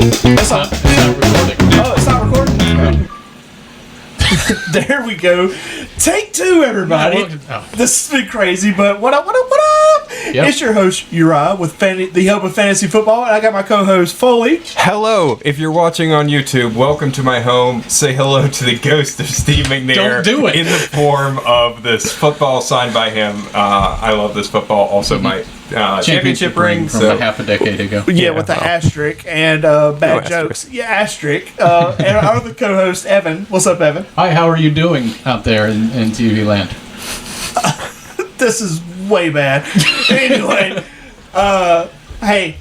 It's not recording. Oh, it's not recording? No. There we go. Take two, everybody. This has been crazy, but what up? Yep. It's your host, Uriah, with the Hub of Fantasy Football, and I got my co-host, Foley. Hello, if you're watching on YouTube, welcome to my home. Say hello to the ghost of Steve McNair. Don't do it. In the form of this football signed by him. I love this football. Also, my championship ring from a half a decade ago. Yeah, with the asterisk and bad No jokes. asterisk. Yeah, asterisk. And our other co-host, Evan. What's up, Evan? Hi, how are you doing out there in TV land? This is way bad. Anyway, hey,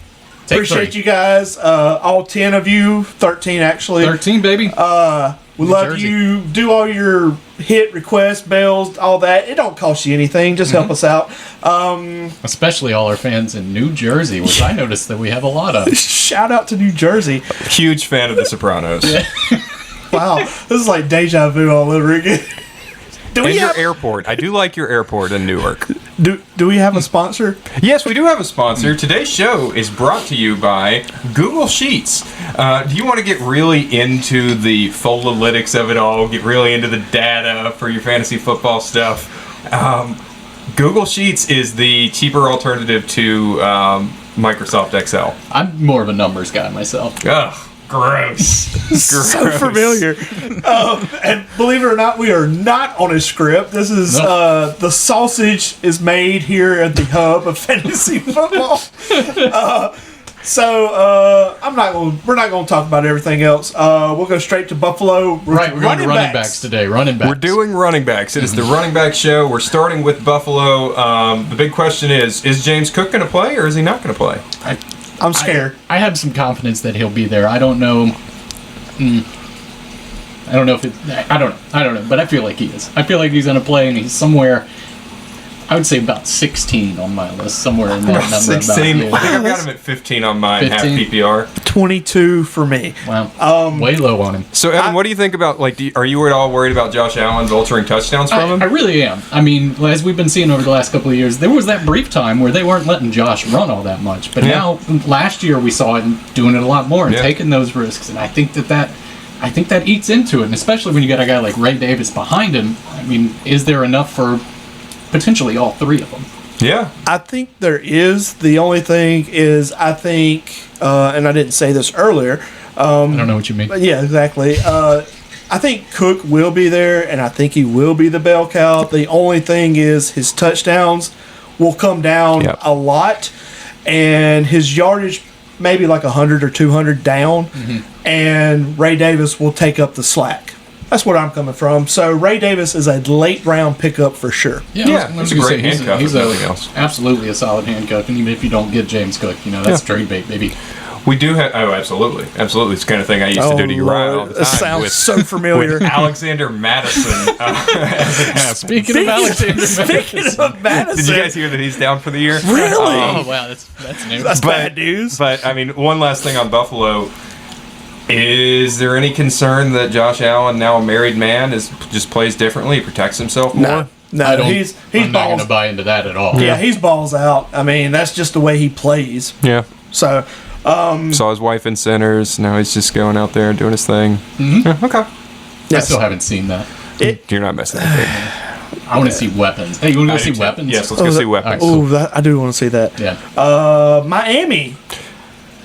Take appreciate three. you guys. All 10 of you, 13 actually. 13, baby. We love Jersey. you. Do all your hit requests, bells, all that. It don't cost you anything. Just help us out. Especially all our fans in New Jersey, which I noticed that we have a lot of. Shout out to New Jersey. Huge fan of The Sopranos. Wow, this is like deja vu all over again. Do And we your have airport. I do like your airport in Newark. do we have a sponsor? Yes, we do have a sponsor. Today's show is brought to you by Google Sheets. Do you want to get really into the foldalytics of it all, get really into the data for your fantasy football stuff? Google Sheets is the cheaper alternative to Microsoft Excel. I'm more of a numbers guy myself. Ugh, gross. So familiar. And believe it or not, we are not on a script. This is Nope. the sausage is made here at the Hub of Fantasy Football. We're not going to talk about everything else. We'll go straight to Buffalo. Right, we're going to running backs today. Running backs. We're doing running backs. It is the running back show. We're starting with Buffalo. The big question is James Cook going to play or is he not going to play? I'm scared. I have some confidence that he'll be there. I don't know. I don't know if it. I don't know. But I feel like he is. I feel like he's going to play, and he's somewhere. I would say about 16 on my list, somewhere in that number. 16. I think About, I've got him at 15 on mine, 15? half PPR. 22 for me. wow. Way low on him. So, Evan, what do you think about, are you at all worried about Josh Allen vulturing touchdowns from him? I really am. I mean, as we've been seeing over the last couple of years, there was that brief time where they weren't letting Josh run all that much. But now, last year, we saw him doing it a lot more and taking those risks. And I think that eats into it. And especially when you got a guy like Ray Davis behind him. I mean, is there enough for potentially all three of them? Yeah. I think there is. The only thing is, I think, and I didn't say this earlier. I don't know what you mean. But yeah, exactly. I think Cook will be there, and I think he will be the bell cow. The only thing is his touchdowns will come down a lot, and his yardage maybe like 100 or 200 down, and Ray Davis will take up the slack. That's what I'm coming from. So Ray Davis is a late round pickup for sure. Yeah, I was he's a gonna great say, handcuff, He's if nothing else. absolutely a solid handcuff, and even if you don't get James Cook, that's trade bait, baby. We do have, absolutely. Absolutely. It's the kind of thing I used to do to Uriah all the time. It sounds with, so familiar. with Alexander Madison. Speaking of Alexander Speaking Madison. of Madison, Did you guys hear that he's down for the year? really? Oh, wow, that's new. That's bad news. But, I mean, one last thing on Buffalo. Is there any concern that Josh Allen, now a married man, just plays differently, prets himself more? No, I don't, he's I'm not going balls. to buy into that at all. Yeah, he's balls out. I mean, that's just the way he plays. Yeah. So, Saw his wife in Sinners. Now he's just going out there and doing his thing. Yeah, okay. I yes. still haven't seen that. You're not missing anything. I want to see weapons. Hey, you want to go see weapons? Yes, let's go see weapons. Oh, I do want to see that. Yeah. Miami.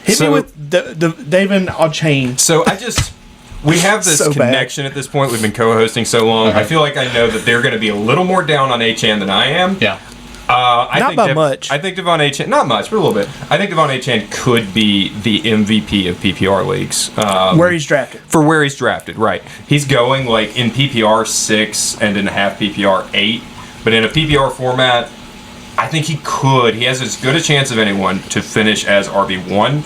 Hit So- me with David O'Chain. So we have this So bad. connection at this point. We've been co-hosting so long. I feel like I know that they're going to be a little more down on Achane than I am. Yeah. Not by much. I think Devon Achane, not much, but a little bit. I think Devon Achane could be the MVP of PPR leagues. Where he's drafted. For where he's drafted, right. He's going like in PPR 6 and in a half PPR 8. But in a PPR format, I think he has as good a chance of anyone to finish as RB1.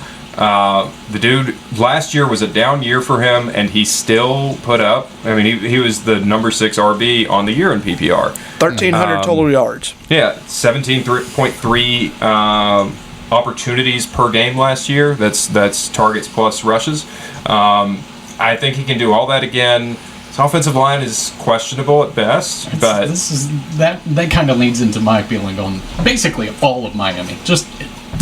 The dude, last year was a down year for him, and he still put up. I mean, he was the number 6 RB on the year in PPR. 1,300 total yards. Yeah, 17.3 opportunities per game last year. That's targets plus rushes. I think he can do all that again. His offensive line is questionable at best, but that kind of leads into my feeling on basically all of Miami. Just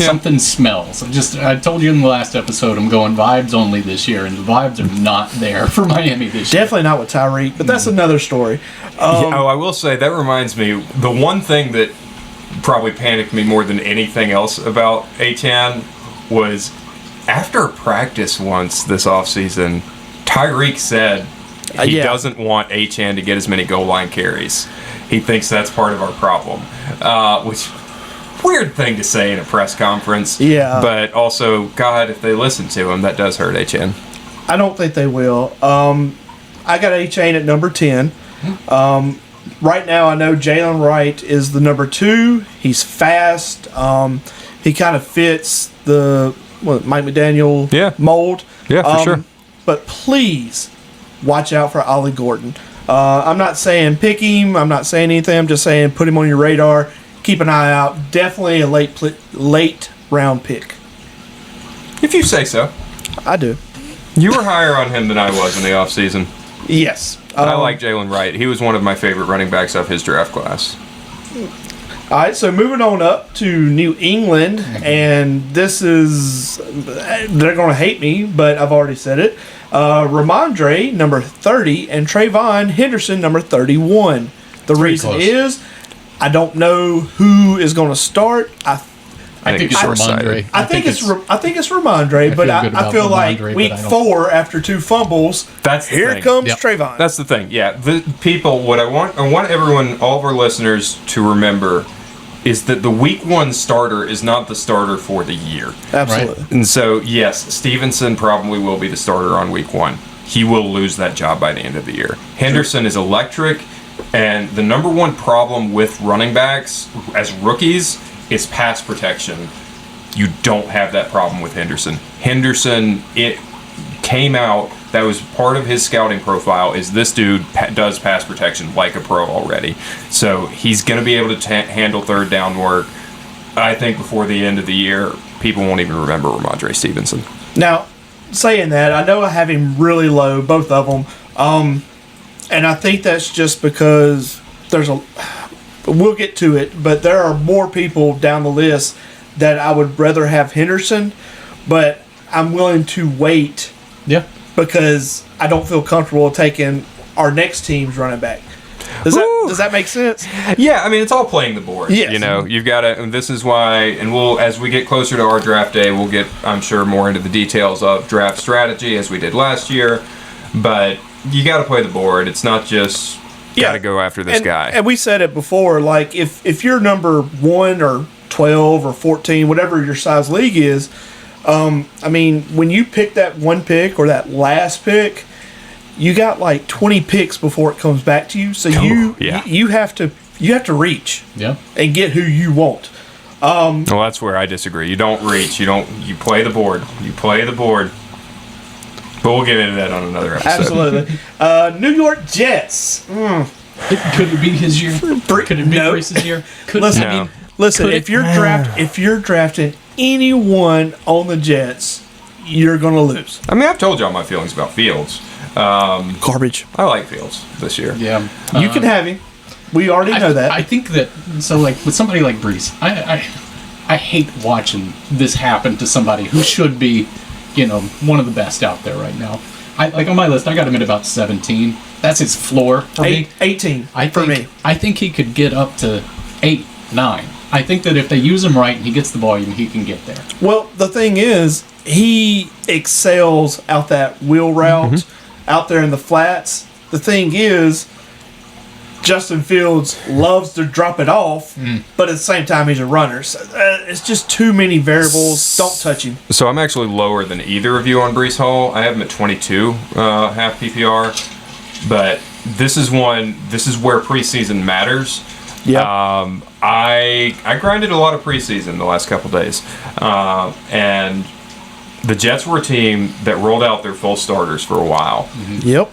Something smells. I told you in the last episode, I'm going vibes only this year, and the vibes are not there for Miami this year. Definitely not with Tyreek, but that's another story. I will say, that reminds me, the one thing that probably panicked me more than anything else about Etienne was after practice once this offseason, Tyreek said he doesn't want Etienne to get as many goal line carries. He thinks that's part of our problem, which weird thing to say in a press conference. Yeah. But also, God, if they listen to him, that does hurt Etienne. I don't think they will. I got Etienne at number 10. Right now, I know Jalen Wright is the number 2. He's fast. He kind of fits the Mike McDaniel mold. Yeah, for sure. But please watch out for Ollie Gordon. I'm not saying pick him. I'm not saying anything. I'm just saying put him on your radar. Keep an eye out. Definitely a late round pick. If you say so. I do. You were higher on him than I was in the offseason. Yes. I like Jalen Wright. He was one of my favorite running backs of his draft class. All right, so moving on up to New England, and this is, they're going to hate me, but I've already said it. Ramondre, number 30, and Trayvon Henderson, number 31. The reason is, I don't know who is going to start. I think it's Ramondre. I think it's Ramondre, but I feel like week 4 after 2 fumbles. That's the here thing. comes Trayvon. That's the thing. Yeah, the people. What I want everyone, all of our listeners, to remember is that the week 1 starter is not the starter for the year. Absolutely. Right? And so, yes, Stevenson probably will be the starter on week 1. He will lose that job by the end of the year. Henderson is electric, and the number 1 problem with running backs as rookies is pass protection. You don't have that problem with Henderson. Henderson, it came out, that was part of his scouting profile, is this dude does pass protection like a pro already. So he's going to be able to handle third down work. I think before the end of the year, people won't even remember Ramondre Stevenson. Now, saying that, I know I have him really low, both of them. And I think that's just because we'll get to it, but there are more people down the list that I would rather have Henderson, but I'm willing to wait. Yeah. Because I don't feel comfortable taking our next team's running back. Does that make sense? Yeah, I mean, it's all playing the board. Yes. You know, you've got to, and this is why, and we'll, as we get closer to our draft day, we'll get, I'm sure, more into the details of draft strategy as we did last year, but you got to play the board. It's not just, got to go after this guy. And we said it before, like, if you're number 1 or 12 or 14, whatever your size league is, I mean, when you pick that 1 pick or that last pick, you got like 20 picks before it comes back to you. So you have to reach and get who you want. Well, that's where I disagree. You don't reach. You play the board. You play the board. But we'll get into that on another episode. Absolutely. New York Jets. Could it be his year? Could it be Grace's year? Listen, if you're drafting anyone on the Jets, you're going to lose. I mean, I've told y'all my feelings about Fields. Garbage. I like Fields this year. Yeah. You can have him. We already know that. I think that, so like with somebody like Brees, I hate watching this happen to somebody who should be, one of the best out there right now. Like on my list, I got him at about 17. That's his floor for me. 18 for me. I think he could get up to 8, 9. I think that if they use him right and he gets the volume, he can get there. Well, the thing is, he excels out that wheel route, out there in the flats. The thing is, Justin Fields loves to drop it off, but at the same time, he's a runner. So, it's just too many variables. Don't touch him. So I'm actually lower than either of you on Breece Hall. I have him at 22, half PPR. But this is where preseason matters. Yeah. I grinded a lot of preseason the last couple days, and the Jets were a team that rolled out their full starters for a while. Yep.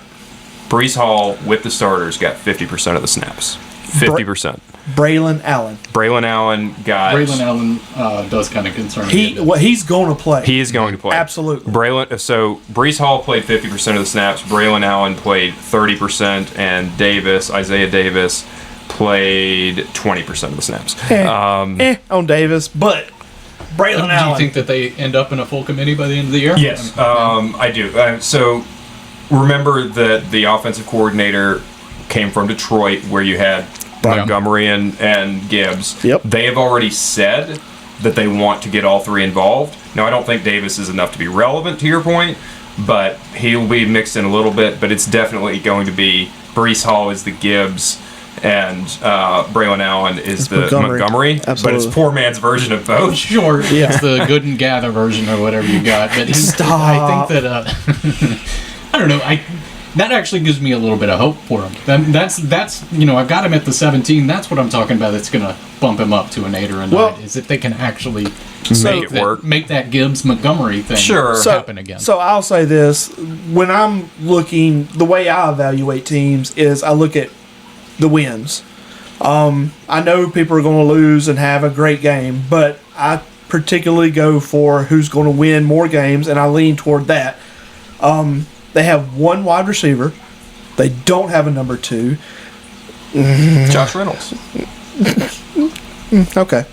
Breece Hall with the starters got 50% of the snaps. 50%. Braylon Allen. Braylon Allen does kind of concern me. He's going to play. He is going to play. Absolutely. So Breece Hall played 50% of the snaps. Braylon Allen played 30%, and Isaiah Davis played 20% of the snaps. On Davis, but Braylon Do Allen. you think that they end up in a full committee by the end of the year? Yes, I do. So remember that the offensive coordinator came from Detroit, where you had Montgomery and Gibbs. Yep. They have already said that they want to get all three involved. Now, I don't think Davis is enough to be relevant to your point, but he'll be mixed in a little bit. But it's definitely going to be Breece Hall is the Gibbs, and Braylon Allen is the Montgomery. Absolutely. But it's poor man's version of both. Sure, Yeah. it's the good and gather version or whatever you got. But I think that I don't know. That actually gives me a little bit of hope for him. That's I've got him at the 17. That's what I'm talking about. That's going to bump him up to an 8 or a 9. Is if they can actually Make it work. make that Gibbs Montgomery thing happen again. So I'll say this: when I'm looking, the way I evaluate teams is I look at the wins. I know people are going to lose and have a great game, but I particularly go for who's going to win more games, and I lean toward that. They have one wide receiver. They don't have a number 2. Josh Reynolds. Okay.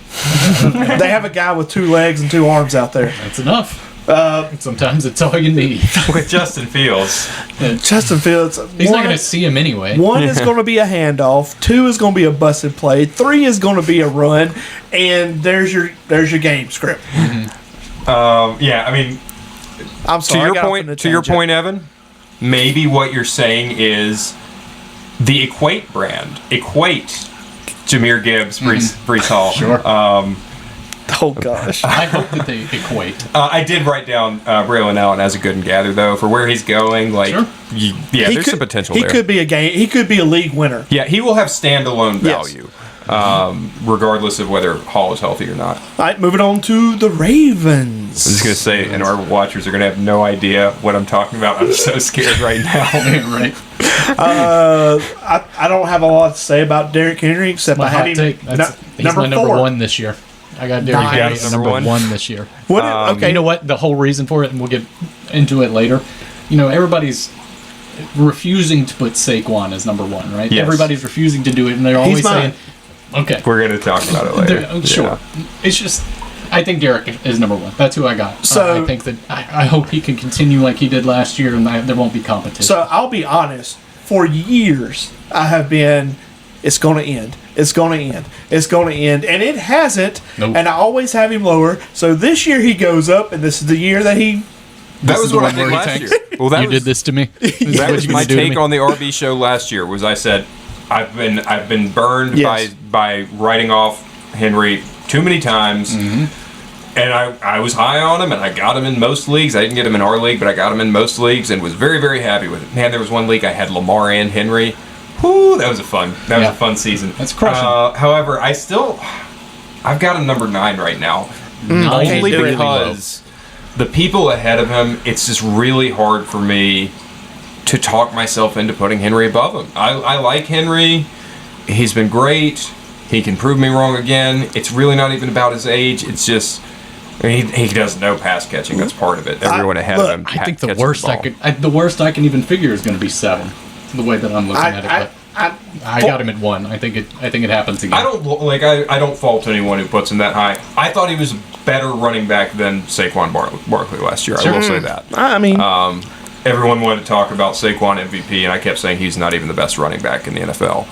They have a guy with 2 legs and 2 arms out there. That's enough. Sometimes it's all you need. With Justin Fields. Justin Fields. He's not going to see him anyway. 1 is going to be a handoff. 2 is going to be a busted play. 3 is going to be a run. And there's your game script. Yeah, I mean, I'm sorry. to your point, Evan, maybe what you're saying is the Equate brand. Equate Jahmyr Gibbs, Breece Hall. Sure. Oh, gosh. I hope that they equate. I did write down Braylon Allen as a good and gather, though, for where he's going. Like, Sure. There's some potential there. He could be a league winner. Yeah, he will have standalone Yes. value, regardless of whether Hall is healthy or not. All right, moving on to the Ravens. I'm just going to say, and our watchers are going to have no idea what I'm talking about. I'm so scared right now. Right. I don't have a lot to say about Derrick Henry except My I have hot him take. He's number my number 4. 1 this year. I got Derrick Henry Nice. at number one this year. Okay. You know what? The whole reason for it, and we'll get into it later. Everybody's refusing to put Saquon as number 1, right? Yes. Everybody's refusing to do it, and they're always saying, "Okay, We're going to talk about it later. sure." Yeah. It's just, I think Derrick is number 1. That's who I got. So- I think that I hope he can continue like he did last year, and there won't be competition. So I'll be honest. For years, I have been, it's going to end. It's going to end. It's going to end. And it hasn't. Nope. And I always have him lower. So this year he goes up, and this is the year that he. That This was is the what I one did where he last tanks? year. Well, that you was, did this to me. That was my take on the RB show last year. Was I said I've been burned Yes. by writing off Henry too many times. And I was high on him, and I got him in most leagues. I didn't get him in our league, but I got him in most leagues, and was very, very happy with it. Man, there was one league I had Lamar and Henry. Whoo, that was a fun season. That's crushing. However, I've got him number 9 right now, only really because the people ahead of him. It's just really hard for me to talk myself into putting Henry above him. I like Henry. He's been great. He can prove me wrong again. It's really not even about his age. It's just he doesn't know pass catching. That's part of it. Everyone ahead of him. I think the catches worst ball. the worst I can even figure is going to be 7. The way that I'm looking at it, but I got him at 1. I think it happens again. I don't fault anyone who puts him that high. I thought he was a better running back than Saquon Barkley last year. I will say that. I mean, Everyone wanted to talk about Saquon MVP, and I kept saying he's not even the best running back in the NFL.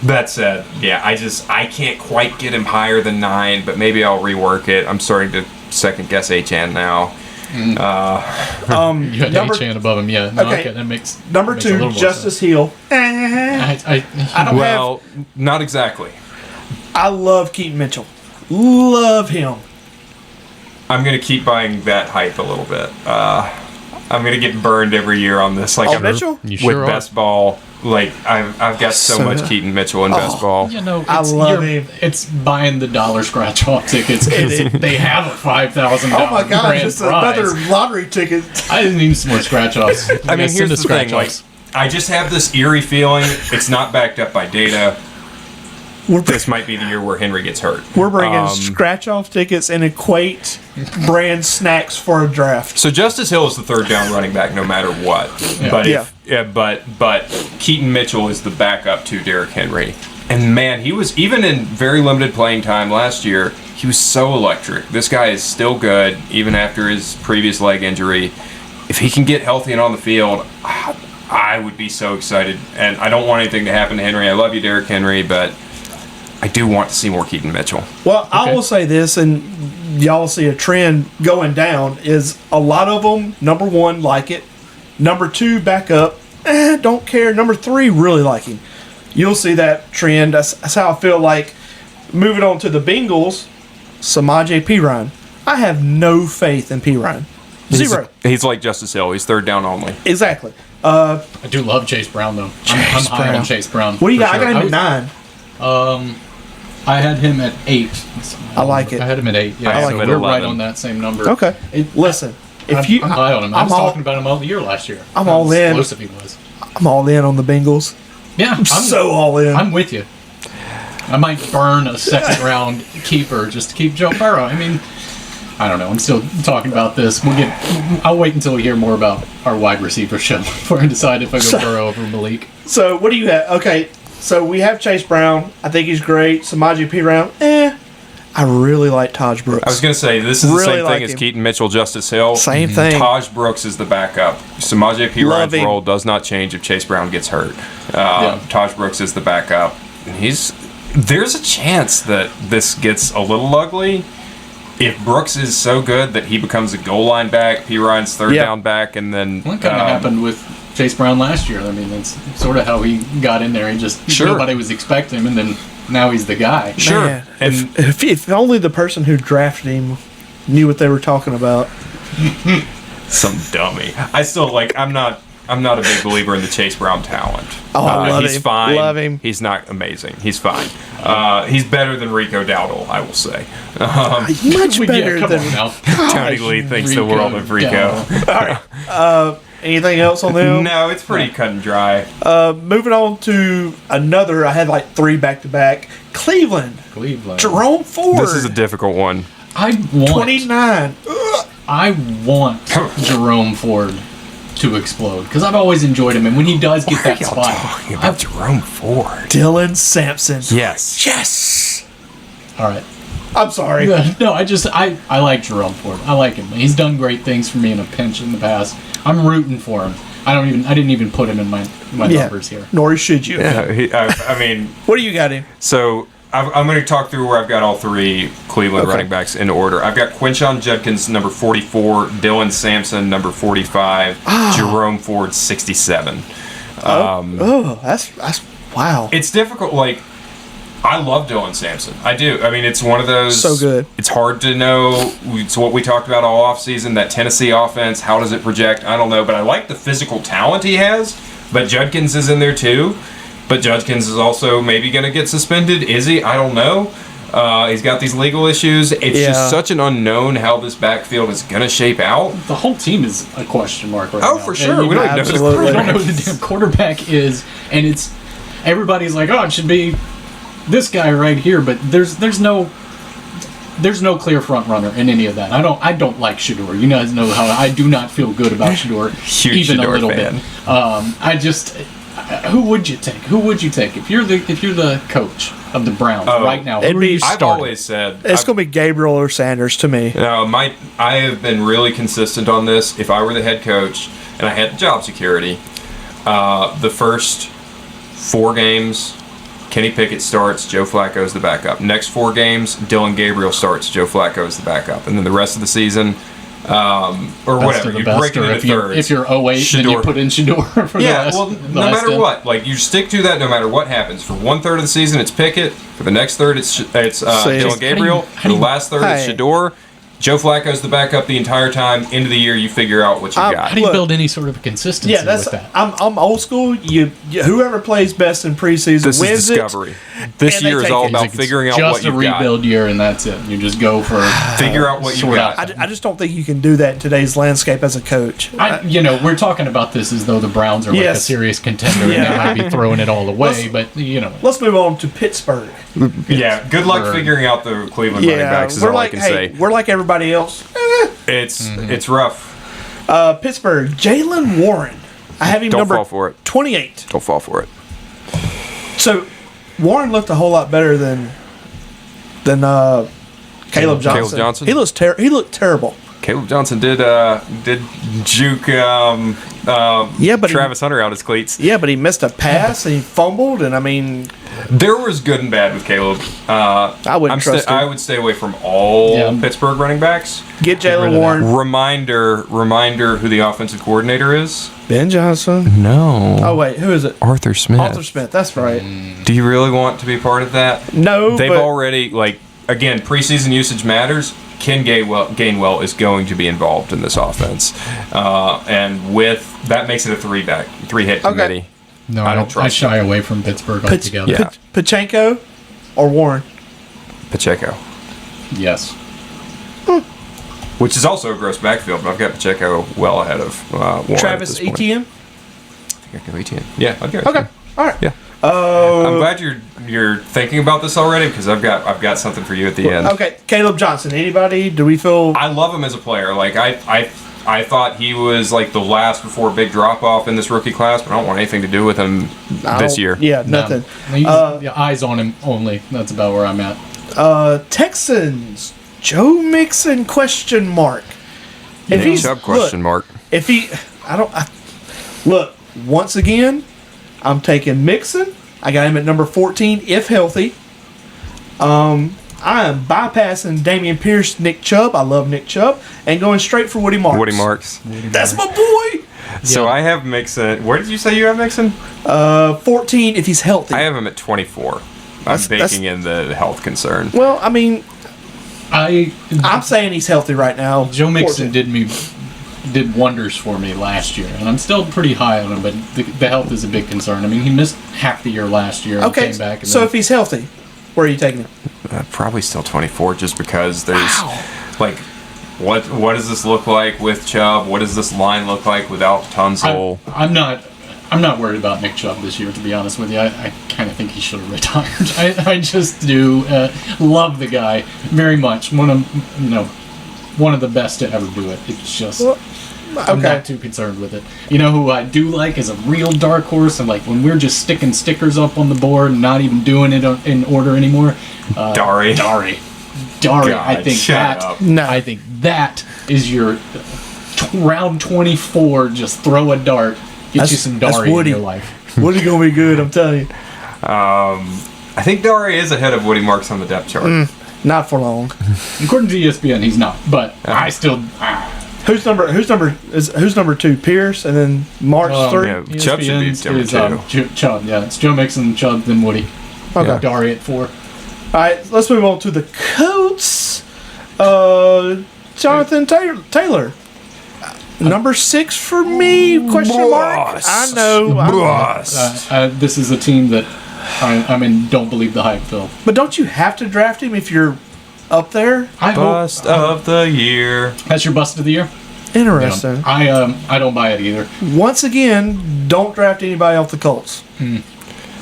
That said, yeah, I can't quite get him higher than 9, but maybe I'll rework it. I'm starting to second guess HN now. You had H-Chan above him, yeah. No, okay, that makes number makes a little 2, more Justice sense. Hill. I Well, not exactly. I love Keaton Mitchell. Love him. I'm going to keep buying that hype a little bit. I'm going to get burned every year on this. Like Mitchell? You with sure are. best ball. Like I've got so much Keaton Mitchell in best ball. I love him. It's buying the dollar scratch-off tickets because they have a $5,000 Oh my gosh, grand it's prize. another lottery ticket. I didn't need some more scratch-offs. I mean, here's the thing. Like, I just have this eerie feeling. It's not backed up by data. This might be the year where Henry gets hurt. We're bringing scratch-off tickets and Equate brand snacks for a draft. So Justice Hill is the third down running back no matter what. Yeah. But but Keaton Mitchell is the backup to Derrick Henry. And man, he was, even in very limited playing time last year, he was so electric. This guy is still good, even after his previous leg injury. If he can get healthy and on the field, I would be so excited. And I don't want anything to happen to Henry. I love you, Derrick Henry, but I do want to see more Keaton Mitchell. Well, I will say this, and y'all see a trend going down, is a lot of them, number one, like it. Number two, back up. Don't care. Number three, really like him. You'll see that trend. That's how I feel like. Moving on to the Bengals, Samaje Perine. I have no faith in Perine. Zero. He's like Justice Hill. He's third down only. Exactly. I do love Chase Brown, though. I'm high on Chase Brown. What do you got? Sure. I got him at 9. I had him at 8. I like it. I had him at 8. Yeah, I so like him at we're 11. right on that same number. Okay. Listen, if you, I'm high on him. I was all, talking about him all the year last year. I'm How all in. explosive he was. I'm all in on the Bengals. Yeah, I'm So all in. I'm with you. I might burn a second round keeper just to keep Joe Burrow. I mean, I don't know. I'm still talking about this. I'll wait until we hear more about our wide receiver show before I decide if I go Burrow over Malik. So what do you have? Okay, so we have Chase Brown. I think he's great. Samaje Perine. I really like Taj Brooks. I was going to say, this is the Really same like thing as him. Keaton Mitchell, Justice Hill. Same thing. Taj Brooks is the backup. Samaje Love Perine's him. role does not change if Chase Brown gets hurt. Yeah. Taj Brooks is the backup. There's a chance that this gets a little ugly. If Brooks is so good that he becomes a goal line back, Perine's third down back, and then... Well, that kind of happened with Chase Brown last year. I mean, that's sort of how he got in there. He just, nobody was expecting him, and then now he's the guy. Sure. Man, And if only the person who drafted him knew what they were talking about. some dummy. I still, I'm not a big believer in the Chase Brown talent. Oh, I love he's him. fine. Love him. He's not amazing. He's fine. He's better than Rico Dowdle, I will say. Much better come than... on now. Tony Lee thinks the Rico world of Rico. Dowdle. Anything else on them? No, it's pretty cut and dry. Moving on to another, I had like 3 back-to-back. Cleveland. Jerome Ford. This is a difficult one. I want 29. Jerome Ford to explode because I've always enjoyed him, and when he does get that Y'all spot, talking about Jerome Ford. Dylan Sampson. Yes. Yes. all right. I'm sorry. No, I like Jerome Ford. I like him. He's done great things for me in a pinch in the past. I'm rooting for him. I didn't even put him in my numbers here. Nor should you. Yeah, I mean, What do you got him? so I'm going to talk through where I've got all 3 Cleveland running backs in order. I've got Quinshon Judkins, number 44, Dylan Sampson, number 45, Jerome Ford, 67. That's wow. It's difficult. I love Dylan Sampson. I do. I mean, it's one of those. So good. It's hard to know. It's what we talked about all offseason, that Tennessee offense. How does it project? I don't know. But I like the physical talent he has. But Judkins is in there too. But Judkins is also maybe going to get suspended. Is he? I don't know. He's got these legal issues. It's just such an unknown how this backfield is going to shape out. The whole team is a question mark right now. Oh, for sure. We don't even know who the Absolutely. We don't know who the damn quarterback is, and it's everybody's like, oh, it should be this guy right here, but there's no clear front runner in any of that. I don't like Shador. You guys know how I do not feel good about Shador, Huge even Shador a little fan. bit. Who would you take? Who would you take if you're the coach of the Browns right now? it'd Who are be- you I've starting? always said It's going to be Gabriel or Sanders to me. I have been really consistent on this. If I were the head coach and I had job security, the first 4 games, Kenny Pickett starts, Joe Flacco's the backup. Next 4 games, Dylan Gabriel starts, Joe Flacco's the backup. And then the rest of the season, or Best whatever, of the you best, break it or into if you're thirds. 08, then you Shador. put in Shador for the last. Well, the no last matter 10. what, you stick to that no matter what happens. For 1/3 of the season, it's Pickett. For the next third, it's Dylan Gabriel. For the last third, it's Hey. Shador. Joe Flacco's the backup the entire time. End of the year, you figure out what you got. How do you Look, build any sort of consistency Yeah, that's. with that? I'm old school. Whoever plays best in preseason This wins is discovery. This and they year is take all it. about It's figuring out just what a you've rebuild year, and that's it. You just go for Figure out what you sort got. out. I just don't think you can do that in today's landscape as a coach. We're talking about this as though the Browns are like a Yes. serious contender, and they might be throwing it all away. But Let's move on to Pittsburgh. Yeah, good luck Or- figuring out the Cleveland running backs is we're all like, I can say. we're like everybody else. It's rough. Pittsburgh, Jalen Warren. I have him Don't number fall for it. 28. Don't fall for it. So Warren looked a whole lot better than Caleb Johnson. He looked terrible. Caleb Johnson did juke but Travis Hunter out his cleats. Yeah, but he missed a pass and he fumbled, and I mean, there was good and bad with Caleb. I wouldn't trust him. I would stay away from all Pittsburgh running backs. Get Jaylen Warren. Reminder who the offensive coordinator is. Ben Johnson. No. Oh wait, who is it? Arthur Smith. Arthur Smith. That's right. Do you really want to be part of that? No. They've already again, preseason usage matters. Ken Gainwell is going to be involved in this offense, and with that makes it a three-hit committee. No, I don't trust. I shy away from Pittsburgh altogether. Pachenko or Warren? Pacheco. Yes. Which is also a gross backfield, but I've got Pacheco well ahead of Warren. Travis Etienne? I think I go Etienne. Yeah, I'll go. Okay. All right. Yeah. I'm glad you're thinking about this already because I've got something for you at the end. Okay, Caleb Johnson. Anybody? Do we feel? I love him as a player. Like I thought he was like the last before a big drop off in this rookie class, but I don't want anything to do with him this year. Yeah, nothing. Eyes on him only. That's about where I'm at. Texans. Joe Mixon ? If he's Chubb ? If he, look once again. I'm taking Mixon. I got him at number 14 if healthy. I am bypassing Dameon Pierce, Nick Chubb. I love Nick Chubb. And going straight for Woody Marks. That's my boy. So I have Mixon. Where did you say you have Mixon? 14 if he's healthy. I have him at 24. I'm baking in the health concern. Well, I mean, I'm saying he's healthy right now. Joe Mixon did wonders for me last year, and I'm still pretty high on him, but the health is a big concern. I mean, he missed half the year last year and came back. So if he's healthy, where are you taking him? Probably still 24, just because there's what does this look like with Chubb? What does this line look like without Tunsil? I'm not worried about Nick Chubb this year, to be honest with you. I kind of think he should have retired. I just do love the guy very much. One of the best to ever do it. It's just I'm not too concerned with it. You know who I do like is a real dark horse, and like when we're just sticking stickers up on the board and not even doing it in order anymore. Dari. God, I think that is your round 24. Just throw a dart, get you some Dari in your life. Woody gonna be good, I'm telling you. I think Dari is ahead of Woody Marks on the depth chart. Not for long. According to ESPN, he's not. But I still. Who's number 2? Pierce, and then Marks 3. Yeah, Chubb should be number 2. Chubb, yeah, it's Joe Mixon, Chubb, then Woody. Okay. Dari at 4. All right, let's move on to the Colts. Jonathan Taylor. Number 6 for me? Question mark. I know. This is a team that don't believe the hype, Phil. But don't you have to draft him if you're up there? Bust of the year. That's your bust of the year? Interesting. Yeah. I don't buy it either. Once again, don't draft anybody off the Colts.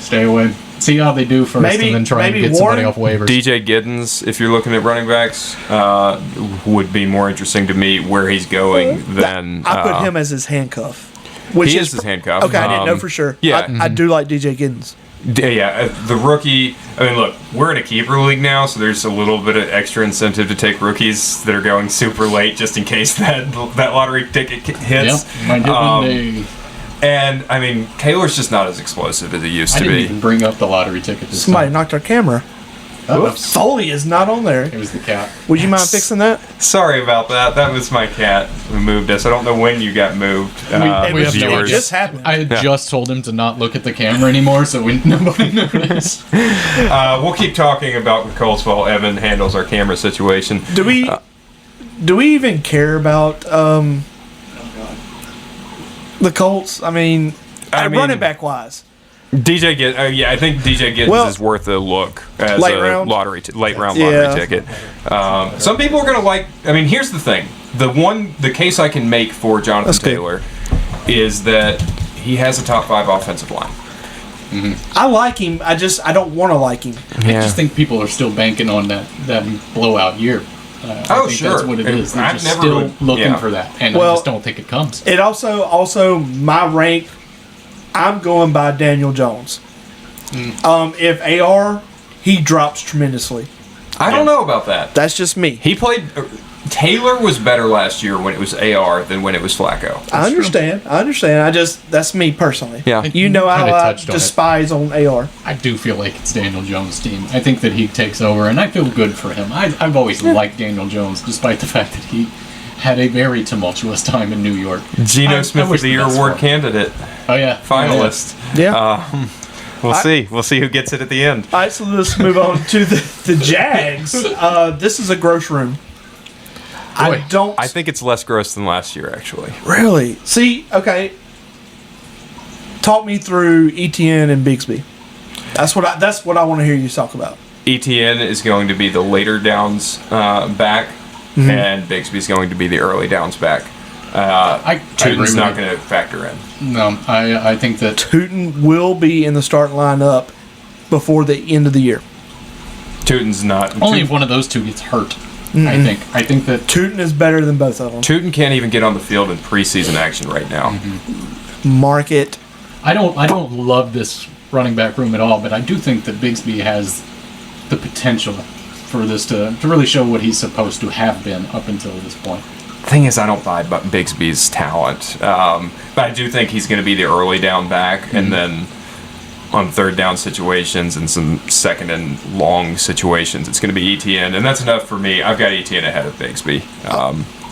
Stay away. See how they do first, and then try and get somebody off waivers. DJ Giddens, if you're looking at running backs, would be more interesting to me where he's going than. I put him as his handcuff. He is his handcuff. Okay, I didn't know for sure. Yeah, I do like DJ Giddens. Yeah, the rookie. I mean, look, we're in a keeper league now, so there's a little bit of extra incentive to take rookies that are going super late, just in case that lottery ticket hits. Yep, might get one day. And I mean, Taylor's just not as explosive as he used to be. I didn't even bring up the lottery ticket this Somebody time. knocked our camera. Foley is not on there. It was the cat. Would you mind fixing that? Sorry about that. That was my cat who moved us. I don't know when you got moved. It just happened. I had just told him to not look at the camera anymore, so nobody noticed. We'll keep talking about the Colts while Evan handles our camera situation. Do we even care about the Colts? I mean, running back wise. DJ Giddens, I think DJ Giddens is worth a look as late round lottery ticket. Some people are going to like. I mean, here's the thing: the case I can make for Jonathan Taylor is that he has a top 5 offensive line. Mm-hmm. I like him. I don't want to like him. Yeah. I just think people are still banking on that blowout year. I think sure. That's what it is. They're I've just never still looking for that, and I just don't think it comes. It also my rank. I'm going by Daniel Jones. If AR, he drops tremendously. I don't know about that. That's just me. He played. Taylor was better last year when it was AR than when it was Flacco. I understand. That's me personally. Yeah. You know how Kinda I touched on it. despise on AR. I do feel like it's Daniel Jones' team. I think that he takes over, and I feel good for him. I've always liked Daniel Jones, despite the fact that he had a very tumultuous time in New York. Geno I Smith wish of the the Year best Award for him. candidate, Oh yeah, finalist. Yeah. We'll see. We'll see who gets it at the end. All right, so let's move on to the Jags. This is a gross room. Boy, I think it's less gross than last year, actually. Really? See, okay. Talk me through ETN and Bigsby. That's what I want to hear you talk about. ETN is going to be the later downs back, and Bigsby's going to be the early downs back. I Tutin's agree not with going to factor in. you. No, I think that Tootin will be in the starting lineup before the end of the year. Tutin's not. only if one of those two gets hurt. I think that Tootin is better than both of them. Tutin can't even get on the field in preseason action right now. Mark it. I don't love this running back room at all, but I do think that Bigsby has the potential for this to really show what he's supposed to have been up until this point. Thing is, I don't buy Bigsby's talent, but I do think he's going to be the early down back, and then on third down situations and some second and long situations, it's going to be ETN, and that's enough for me. I've got ETN ahead of Bigsby.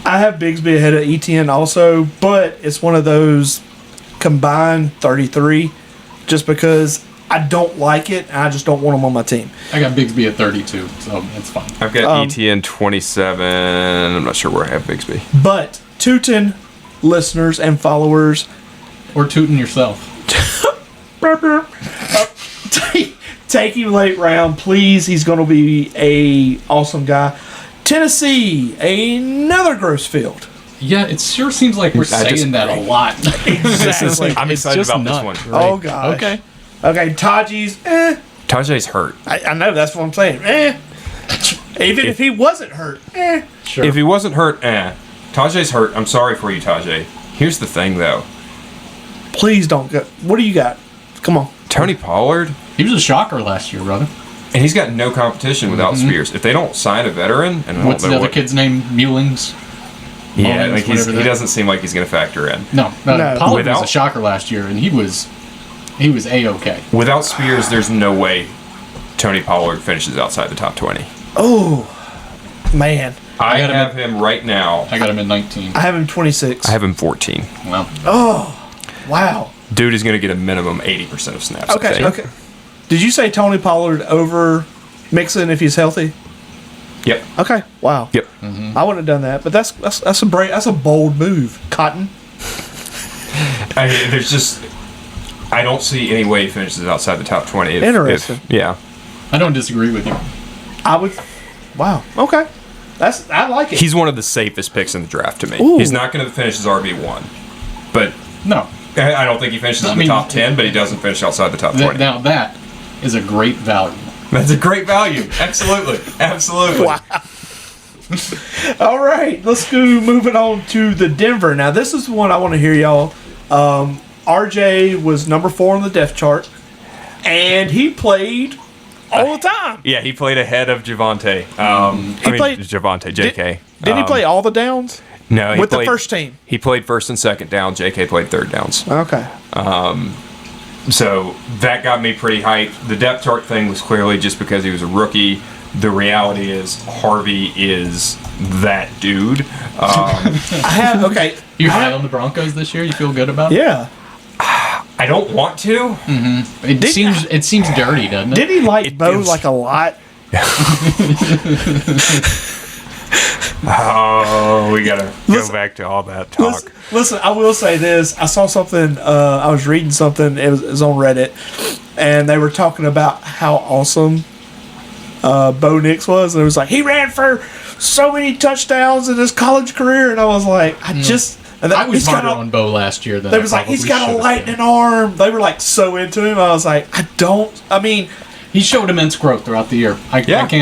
I have Bigsby ahead of ETN also, but it's one of those combined 33 just because I don't like it and I just don't want him on my team. I got Bigsby at 32, so it's fine. I've got ETN 27. I'm not sure where I have Bigsby. But Tootin listeners and followers, Or tooting yourself. take him late round, please. He's going to be a awesome guy. Tennessee, another gross field. Yeah, it sure seems like we're saying that a lot. Exactly. I'm It's excited just about not this one. right. Oh, God. Okay. Okay, Taji's, Tajay's hurt. I know, that's what I'm saying. Even if he wasn't hurt, Sure. If he wasn't hurt, Tajay's hurt. I'm sorry for you, Tajay. Here's the thing, though. please don't go. What do you got? Come on. Tony Pollard, He was a shocker last year, brother. and he's got no competition without Spears. If they don't sign a veteran, and I What's don't the know other kid's name? Mulings? yeah, Mullins, like he whatever that- doesn't seem like he's going to factor in. No, No. Pollard was a Without- shocker last year, and he was A-okay. Without Spears, there's no way Tony Pollard finishes outside the top 20. Oh, man. I got him have him right now. I got him in 19. I have him 26. I have him 14. Well, Wow. Dude is going to get a minimum 80% of snaps. I Okay, think. okay. Did you say Tony Pollard over Mixon if he's healthy? Yep. Okay. Wow. Yep. I wouldn't have done that, but that's a bold move. Cotton. There's just, I don't see any way he finishes outside the top 20. Interesting. Yeah. I don't disagree with you. I would. Wow. Okay. I like it. He's one of the safest picks in the draft to me. Ooh. He's not going to finish as RB1. But No. I don't think he finishes in the top 10, but he doesn't finish outside the top 20. Now that is a great value. That's a great value. Absolutely. Absolutely. Wow. All right, let's go moving on to the Denver. Now, this is the one I want to hear y'all. RJ was number 4 on the depth chart, and he played all the time. Yeah, he played ahead of Javonte. played- Javonte, JK. Didn't he play all the downs? No, he with played, the first team? He played first and second down. JK played third downs. Okay. So that got me pretty hyped. The depth chart thing was clearly just because he was a rookie. The reality is Harvey is that dude. Okay. You're high on the Broncos this year? You feel good about it? Yeah. I don't want to. It seems dirty, doesn't it? Did he like It Bo gives- like a lot? Oh, we gotta Listen- go back to all that talk. Listen, I will say this. I saw something, I was reading something, it was on Reddit, and they were talking about how awesome Bo Nix was. And it was like, he ran for so many touchdowns in his college career. And I was like, I was I was harder on Bo last year than They I was like, he's probably got a should have lightning been. arm. They were like so into him. I was like, He showed immense growth throughout the year. I can't.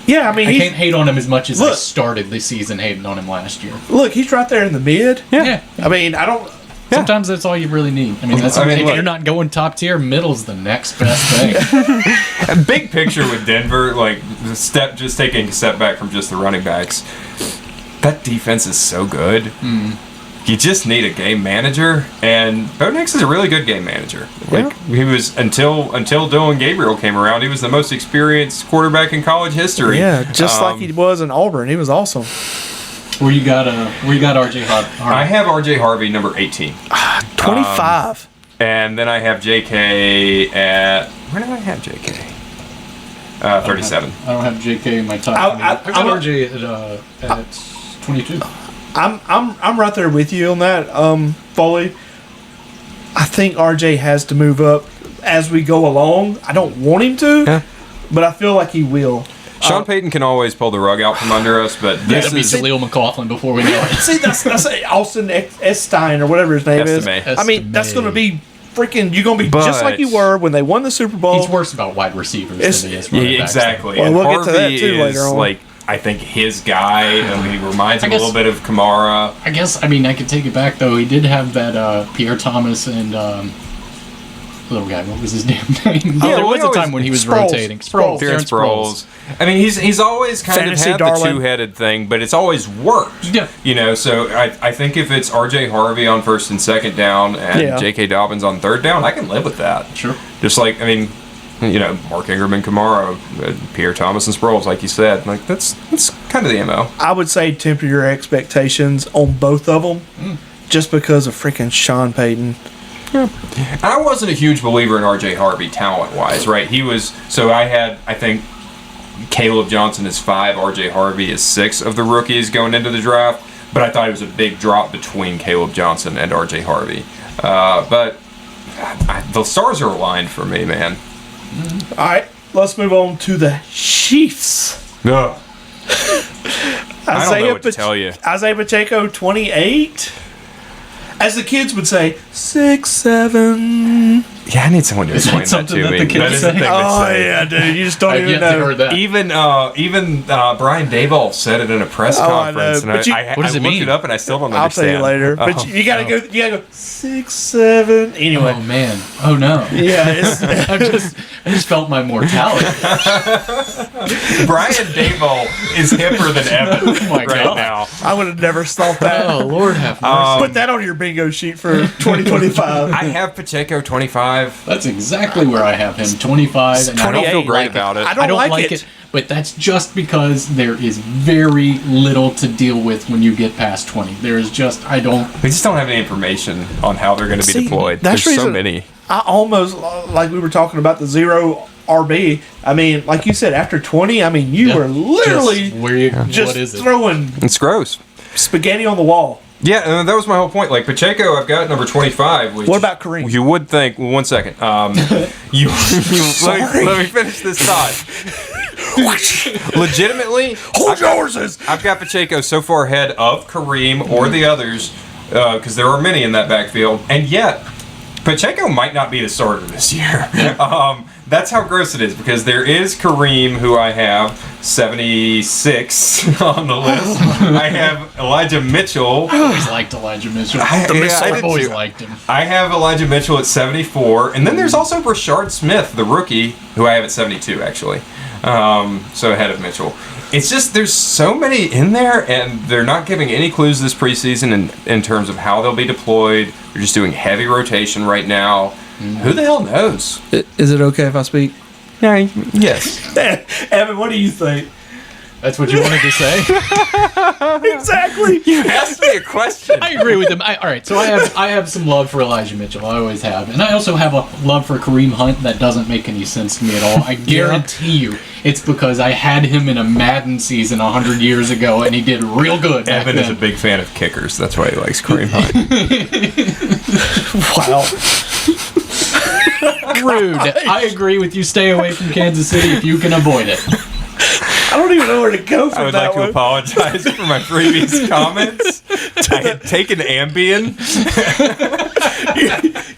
Yeah, I mean, I he's- can't hate on him as much as I Look. started the season hating on him last year. look, he's right there in the mid. Yeah. I mean, I don't. Sometimes that's all you really need. I mean, if look, you're not going top tier, middle's the next best thing. a big picture with Denver, like just taking a step back from just the running backs. That defense is so good. You just need a game manager, and Bo Nix is a really good game manager. Like he was until Dylan Gabriel came around, he was the most experienced quarterback in college history. Yeah, just like he was in Auburn. He was awesome. Where you got RJ Harvey? I have RJ Harvey number 18. 25. And then I have JK at where did I have JK? 37. I don't have JK in my top. I got RJ at 22. I'm right there with you on that, Foley. I think RJ has to move up as we go along. I don't want him to, but I feel like he will. Sean Payton can always pull the rug out from under us, but this is Khalil McLaughlin before we know it. See, that's Austin Estime or whatever his name is. I mean, that's going to be freaking. You're going to be just like you were when they won the Super Bowl. He's worse about wide receivers than he is running backs. Exactly. Well, and we'll Harvey get to that too later on. Like, I think his guy. I mean, he reminds him a little bit of Kamara. I guess. I mean, I could take it back though. He did have that Pierre Thomas and little guy. What was his damn name? Yeah, there was a time when he was rotating. Terrence Sproles. I mean, he's always kind Fantasy of had the two-headed thing, but it's always worked. Yeah. You know, so I think if it's R.J. Harvey on first and second down and J.K. Dobbins on third down, I can live with that. Sure. Just like, I mean, you know, Mark Ingram and Kamara, Pierre Thomas and Sproles, like you said. Like, that's kind of the MO. I would say temper your expectations on both of them just because of freaking Sean Payton. Yeah. I wasn't a huge believer in R.J. Harvey talent-wise, right? He was, so I think, Caleb Johnson is 5, R.J. Harvey is 6 of the rookies going into the draft, but I thought it was a big drop between Caleb Johnson and R.J. Harvey. But the stars are aligned for me, man. All right, let's move on to the Chiefs. Ugh. I don't know what to tell you. Isaiah Pacheco, 28. As the kids would say, 6'7". Yeah, I need someone to explain that to me. That is the thing yeah, dude, you just don't even know. That. Even Brian Daboll said it in a press conference, and I looked it up, and I still don't understand. I'll tell you later. But you gotta go. You gotta go 6'7". Anyway. Oh man. Oh no. Yeah. I just felt my mortality. Brian Daboll is hipper than Evan now. I would have never thought that. Oh Lord have mercy. Put that on your bingo sheet for 2025. I have Pacheco 25. That's exactly where I have him, 25. And I don't feel great about it. I don't like it. But that's just because there is very little to deal with when you get past 20. There is just, We just don't have any information on how they're going to be deployed. There's so many. I almost, like we were talking about the zero RB. I mean, like you said, after 20, I mean, you were literally just throwing it's gross. Spaghetti on the wall. Yeah, that was my whole point. Like, Pacheco, I've got number 25. Which what about Kareem? You would think, well, 1 second. Let me finish this thought. Legitimately, hold your horses. I've got Pacheco so far ahead of Kareem or the others, because there are many in that backfield, and yet, Pacheco might not be the starter this year. That's how gross it is, because there is Kareem, who I have 76 on the list. I have Elijah Mitchell. I always liked Elijah Mitchell. I've always liked him. I have Elijah Mitchell at 74, and then there's also Rashard Smith, the rookie, who I have at 72, actually. So ahead of Mitchell. It's just, there's so many in there, and they're not giving any clues this preseason in terms of how they'll be deployed. They're just doing heavy rotation right now. Who the hell knows? Is it okay if I speak? Yeah, yes. Evan, what do you think? That's what you wanted to say? Exactly. You asked me a question. I agree with him. All right, so I have some love for Elijah Mitchell. I always have. And I also have a love for Kareem Hunt that doesn't make any sense to me at all. I guarantee you it's because I had him in a Madden season 100 years ago, and he did real good. Evan is a big fan of kickers. That's why he likes Kareem Hunt. Wow. Rude. I agree with you. Stay away from Kansas City if you can avoid it. I don't even know where to go from that. I would like to apologize for my previous comments. I had taken Ambien.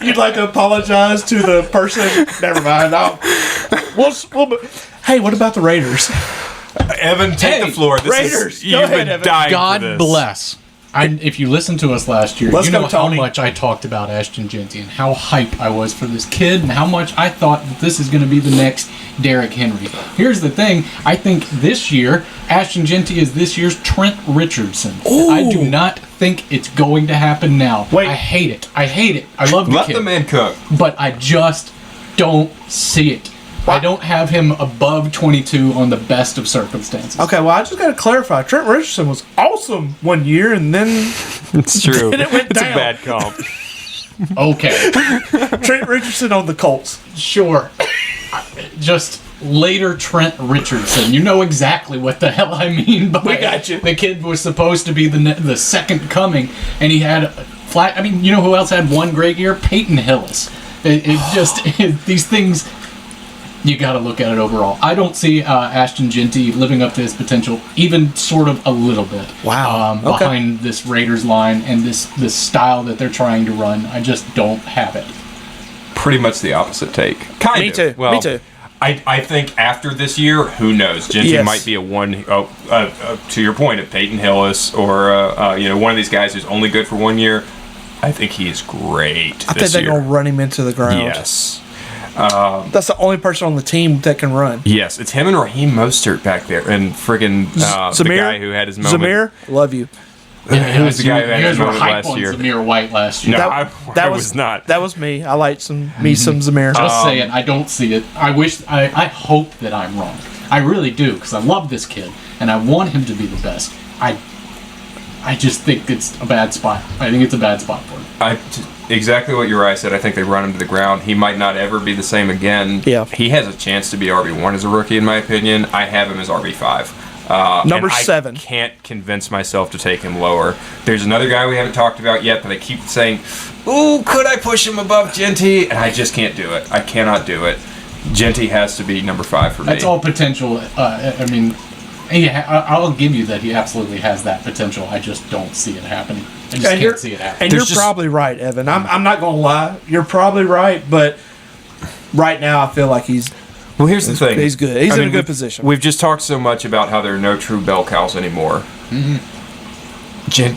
You'd like to apologize to the person? Never mind. Hey, what about the Raiders? Evan, take the floor. Raiders. You've been dying God for this. bless if you listened to us last year, Let's you go, know how Tony. much I talked about Ashton Jeanty and how hype I was for this kid and how much I thought that this is going to be the next Derrick Henry. Here's the thing. I think this year, Ashton Jeanty is this year's Trent Richardson. Ooh. I do not think it's going to happen now. Wait. I hate it. I hate it. I love the Let kid. the man cook. But I just don't see it. I don't have him above 22 on the best of circumstances. Okay, well, I just got to clarify. Trent Richardson was awesome one year, and then It's true. Then it went It's down. a bad comp. Okay, Trent Richardson on the Colts. sure. Just later Trent Richardson. You know exactly what the hell I mean by We got you. The kid was supposed to be the second coming, and he had a flat. I mean, you know who else had one great year? Peyton Hillis. It just these things. You got to look at it overall. I don't see Ashton Jeanty living up to his potential, even sort of a little bit. Wow. Okay. Behind this Raiders line and this style that they're trying to run, I just don't have it. Pretty much the opposite take. Kind Me of. too. Well, Me too. I think after this year, who knows? Jeanty Yes. might be a one. To your point, of Peyton Hillis or one of these guys who's only good for 1 year. I think he is great I think this they're year. going to run him into the ground. Yes. That's the only person on the team that can run. Yes, it's him and Raheem Mostert back there, and friggin' the guy who had his moment. Zamir, love you. Who was the guy who You had guys his were moment hype last on year? Zamir White last year. No, I was not. That was me. I liked some Zamir. Just saying, I don't see it. I hope that I'm wrong. I really do, because I love this kid, and I want him to be the best. I just think it's a bad spot. I think it's a bad spot for him. Exactly what Uriah said. I think they run him to the ground. He might not ever be the same again. Yeah. He has a chance to be RB1 as a rookie, in my opinion. I have him as RB5. Number and 7. I can't convince myself to take him lower. There's another guy we haven't talked about yet, but I keep saying, ooh, could I push him above Jeanty? And I just can't do it. I cannot do it. Jeanty has to be number 5 for me. That's all potential. I mean, I'll give you that he absolutely has that potential. I just don't see it happening. I just And you're- can't see it happening. And There's you're just- probably right, Evan. I'm not going to lie. You're probably right, but right now I feel like he's Well, here's the thing. he's good. He's in a good we've- position. We've just talked so much about how there are no true bell cows anymore.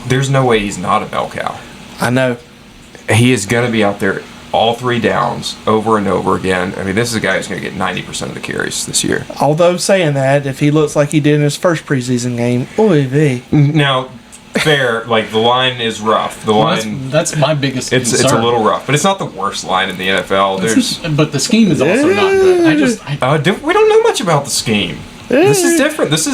There's no way he's not a bell cow. I know. He is going to be out there all 3 downs over and over again. I mean, this is a guy who's going to get 90% of the carries this year. Although saying that, if he looks like he did in his first preseason game, oy vey. Now, fair, like the line is rough. The Well, line, that's my biggest concern. it's a little rough, but it's not the worst line in the NFL. There's, But the scheme is also not good. we don't know much about the scheme. This is different. This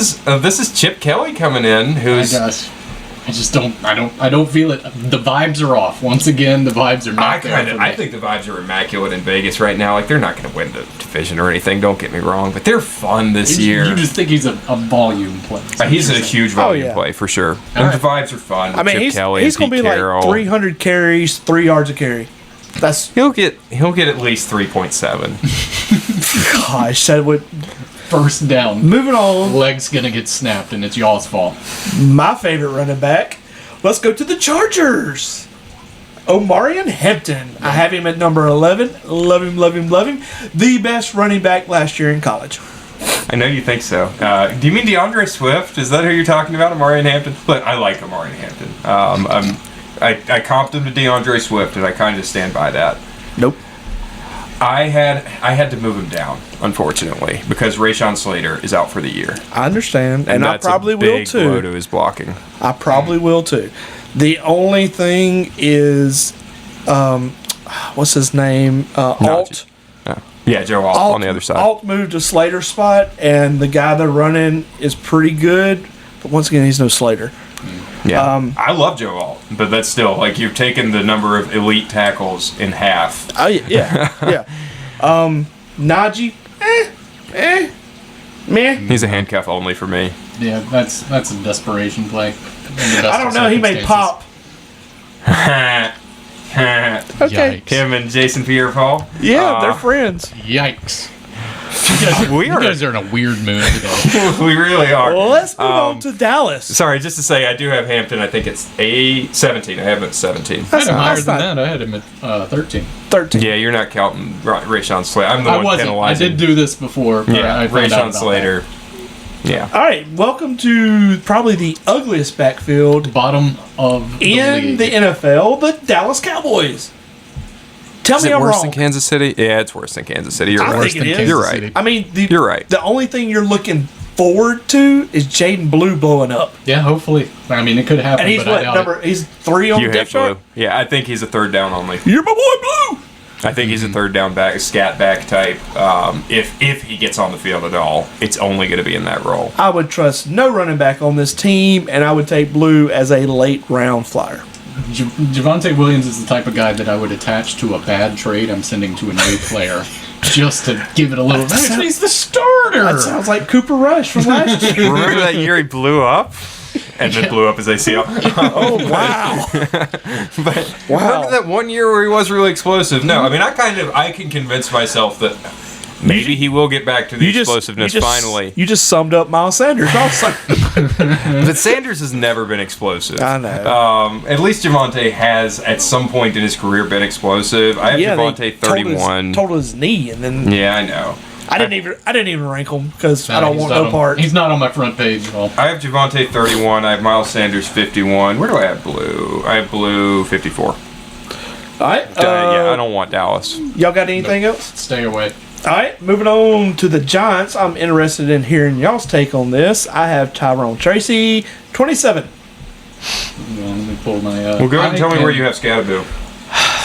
is Chip Kelly coming in, who's. I just don't. I don't feel it. The vibes are off. Once again, the vibes are not there for me. I think the vibes are immaculate in Vegas right now. Like, they're not going to win the division or anything. Don't get me wrong, but they're fun this year. You just think he's a volume player. He's a huge volume yeah. play for sure. All And right. the vibes are fun. I mean, Chip he's Kelly going to and be Pete Carroll. like 300 carries, 3 yards a carry. That's He'll get at least 3.7. gosh. That would. First down. Moving on. Leg's gonna get snapped, and it's y'all's fault. My favorite running back. Let's go to the Chargers. Omarion Hampton. I have him at number 11. Love him, love him, love him. The best running back last year in college. I know you think so. Do you mean DeAndre Swift? Is that who you're talking about, Omarion Hampton? Look, I like Omarion Hampton. I comped him to DeAndre Swift, and I kind of stand by that. Nope. I had to move him down, unfortunately, because Rashawn Slater is out for the year. I understand, and I that's probably a will big blow too. to his blocking. I probably will too. The only thing is, what's his name? Alt. Yeah, Joe Alt on the other side. Alt moved to Slater's spot, and the guy they're running is pretty good. But once again, he's no Slater. Yeah, I love Joe Alt, but that's still like you've taken the number of elite tackles in half. Oh yeah, yeah. Najee, meh. He's a handcuff only for me. Yeah, that's a desperation play. I don't know. He may pop. Okay. Yikes. Him and Jason Pierre-Paul. Yeah, they're friends. Yikes. We You are. guys are in a weird mood today. We really are. Well, let's move on to Dallas. Sorry, just to say, I do have Hampton. I think it's a 17. I have him at 17. I had him higher That's than not- that. I had him at 13. 13. Yeah, you're not counting Rashawn Slater. I'm the I one wasn't. I penalizing. did do this before. But Yeah, I found out Rashawn about Slater. Yeah. All right, welcome to probably the ugliest backfield Bottom of the in league. the NFL, the Dallas Cowboys. Tell Is me it I'm worse wrong. than Kansas City? Yeah, it's worse than Kansas City. You're I right. think it is. Kansas You're right. City. I mean, You're right. The only thing you're looking forward to is Jaden Blue blowing up, Yeah, hopefully. I mean, it could happen, and he's but I doubt it. He's 3 on You the hate depth chart. Blue. Yeah, I think he's a third down only. You're my boy Blue. I think he's a third down back, scat back type. If he gets on the field at all, it's only going to be in that role. I would trust no running back on this team, and I would take Blue as a late round flyer. Javonte Williams is the type of guy that I would attach to a bad trade I'm sending to a new player just to give it a little. He's the starter. That sounds like Cooper Rush from last year. Remember that year he blew up? And then blew up his ACL. Oh, wow. But Wow. remember that one year where he was really explosive? No, I mean, I can convince myself that maybe he will get back to the explosiveness finally. You just summed up Miles Sanders. Also. But Sanders has never been explosive. I know. At least Javonte has, at some point in his career, been explosive. I have Javonte 31. Told his knee, and then Yeah, I know. I didn't even rank him because I don't he's want not no on- part. He's not on my front page at all. I have Javonte 31. I have Miles Sanders 51. Where do I have Blue? I have Blue 54. All right. Yeah, I don't want Dallas. Y'all got anything else? Stay away. All right. Moving on to the Giants. I'm interested in hearing y'all's take on this. I have Tyrone Tracy, 27. Yeah, let me pull my. Well, go ahead and tell me where you have Scatterboo.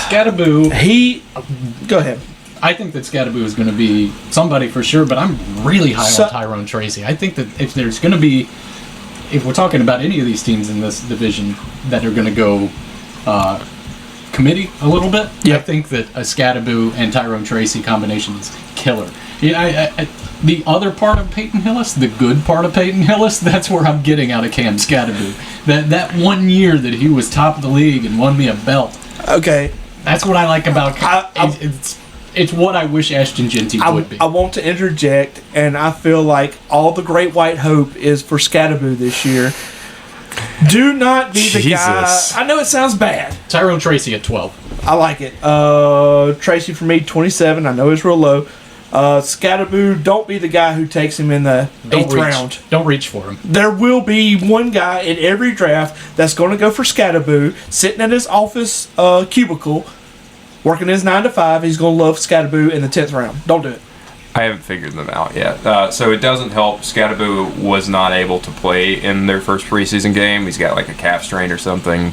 Scatterboo. Go ahead. I think that Scatterboo is going to be somebody for sure, but I'm really high So- on Tyrone Tracy. I think that if there's going to be, if we're talking about any of these teams in this division that are going to go committee a little bit, I think that a Scatterboo and Tyrone Tracy combination is killer. Yeah, the other part of Peyton Hillis, the good part of Peyton Hillis, that's where I'm getting out of Cam Scatterboo. That 1 year that he was top of the league and won me a belt. Okay. That's what I like about. It's what I wish Ashton Genty would be. I want to interject, and I feel like all the great white hope is for Scatterboo this year. Do not be the guy. Jesus. I know it sounds bad. Tyrone Tracy at 12. I like it. Tracy for me, 27. I know it's real low. Scatterboo, don't be the guy who takes him in the 8th round. Don't reach for him. There will be one guy in every draft that's going to go for Scatterboo, sitting at his office cubicle, working his 9 to 5. He's going to love Scatterboo in the 10th round. Don't do it. I haven't figured them out yet. So it doesn't help. Scatterboo was not able to play in their first preseason game. He's got like a calf strain or something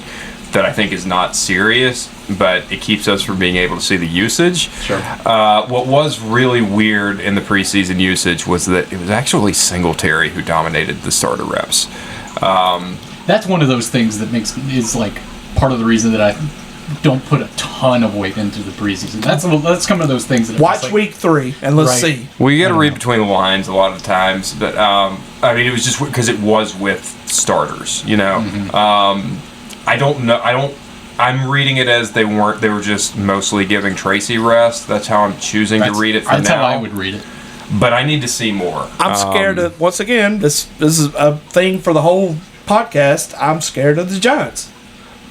that I think is not serious, but it keeps us from being able to see the usage. Sure. What was really weird in the preseason usage was that it was actually Singletary who dominated the starter reps. That's one of those things that is like part of the reason that I don't put a ton of weight into the preseason. That's kind of those things that Watch week 3 and let's Right. see. Well, you got to read between the lines a lot of times, but I mean, it was just because it was with starters, you know. I don't know. I'm reading it as they were just mostly giving Tracy rest. That's how I'm choosing to read it for That's now. how I would read it. But I need to see more. I'm scared of, once again, this is a thing for the whole podcast. I'm scared of the Giants.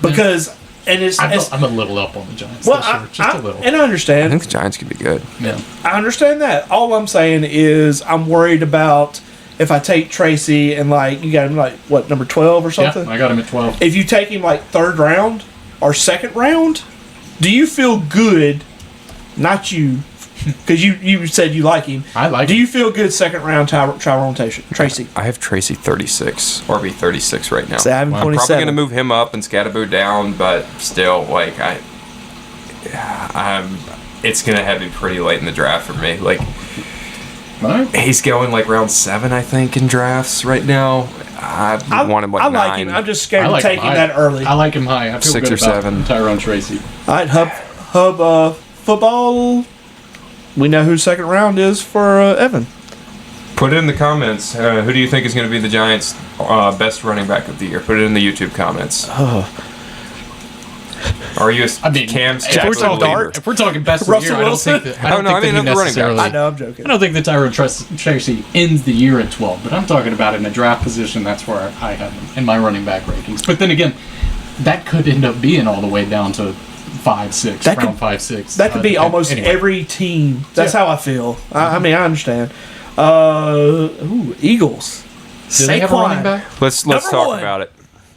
Because, and I'm a little up on the Giants well, this year, just a little. and I I understand. think the Giants could be good. Yeah. I understand that. All I'm saying is I'm worried about if I take Tracy and like you got him like what number 12 or something. Yeah, I got him at 12. If you take him like 3rd round or 2nd round, do you feel good? Not you, because you said you like him. I like Do him. you feel good 2nd round Tyrone Tracy? I have Tracy 36, RB 36 right now. Say I have him I'm probably 27. going to move him up and Scatterboo down, but still, like it's going to have to be pretty late in the draft for me. Like. Right. He's going like round 7, I think, in drafts right now. I want him like I like 9. him. I'm just scared I to like take him him high. that early. I like him high. I feel 6 good or about 7. Tyrone Tracy. All right, Hub football. We know who 2nd round is for Evan. Put it in the comments. Who do you think is going to be the Giants' best running back of the year? Put it in the YouTube comments. Are you a Cam's if we're, talking, if we're talking best of the Russell year, Wilson? I don't think that he the running back. necessarily. I know, I'm joking. I don't think that Tyrone Tracy ends the year at 12, but I'm talking about in a draft position. That's where I have him in my running back rankings. But then again, that could end up being all the way down to 5, 6, round 5, 6. That could be almost anyway. every team. That's how I feel. I mean, I understand. Eagles. Do they have a running back? Let's Number talk one. about it.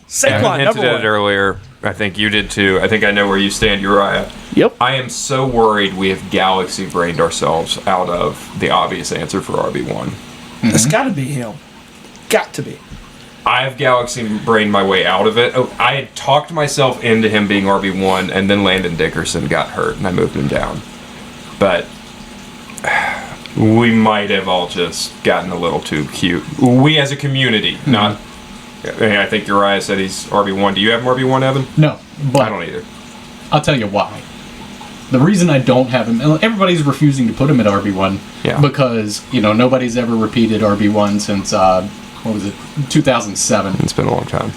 Saquon, I hinted number at one. it earlier. I think you did too. I think I know where you stand, Uriah. Yep. I am so worried we have galaxy brained ourselves out of the obvious answer for RB1. It's got to be him. Got to be. I have galaxy brained my way out of it. Oh, I had talked myself into him being RB1, and then Landon Dickerson got hurt, and I moved him down. But we might have all just gotten a little too cute. We as a community, not. I think Uriah said he's RB1. Do you have him RB1, Evan? No, but I don't either. I'll tell you why. The reason I don't have him, everybody's refusing to put him at RB1 because, nobody's ever repeated RB1 since, 2007. It's been a long time.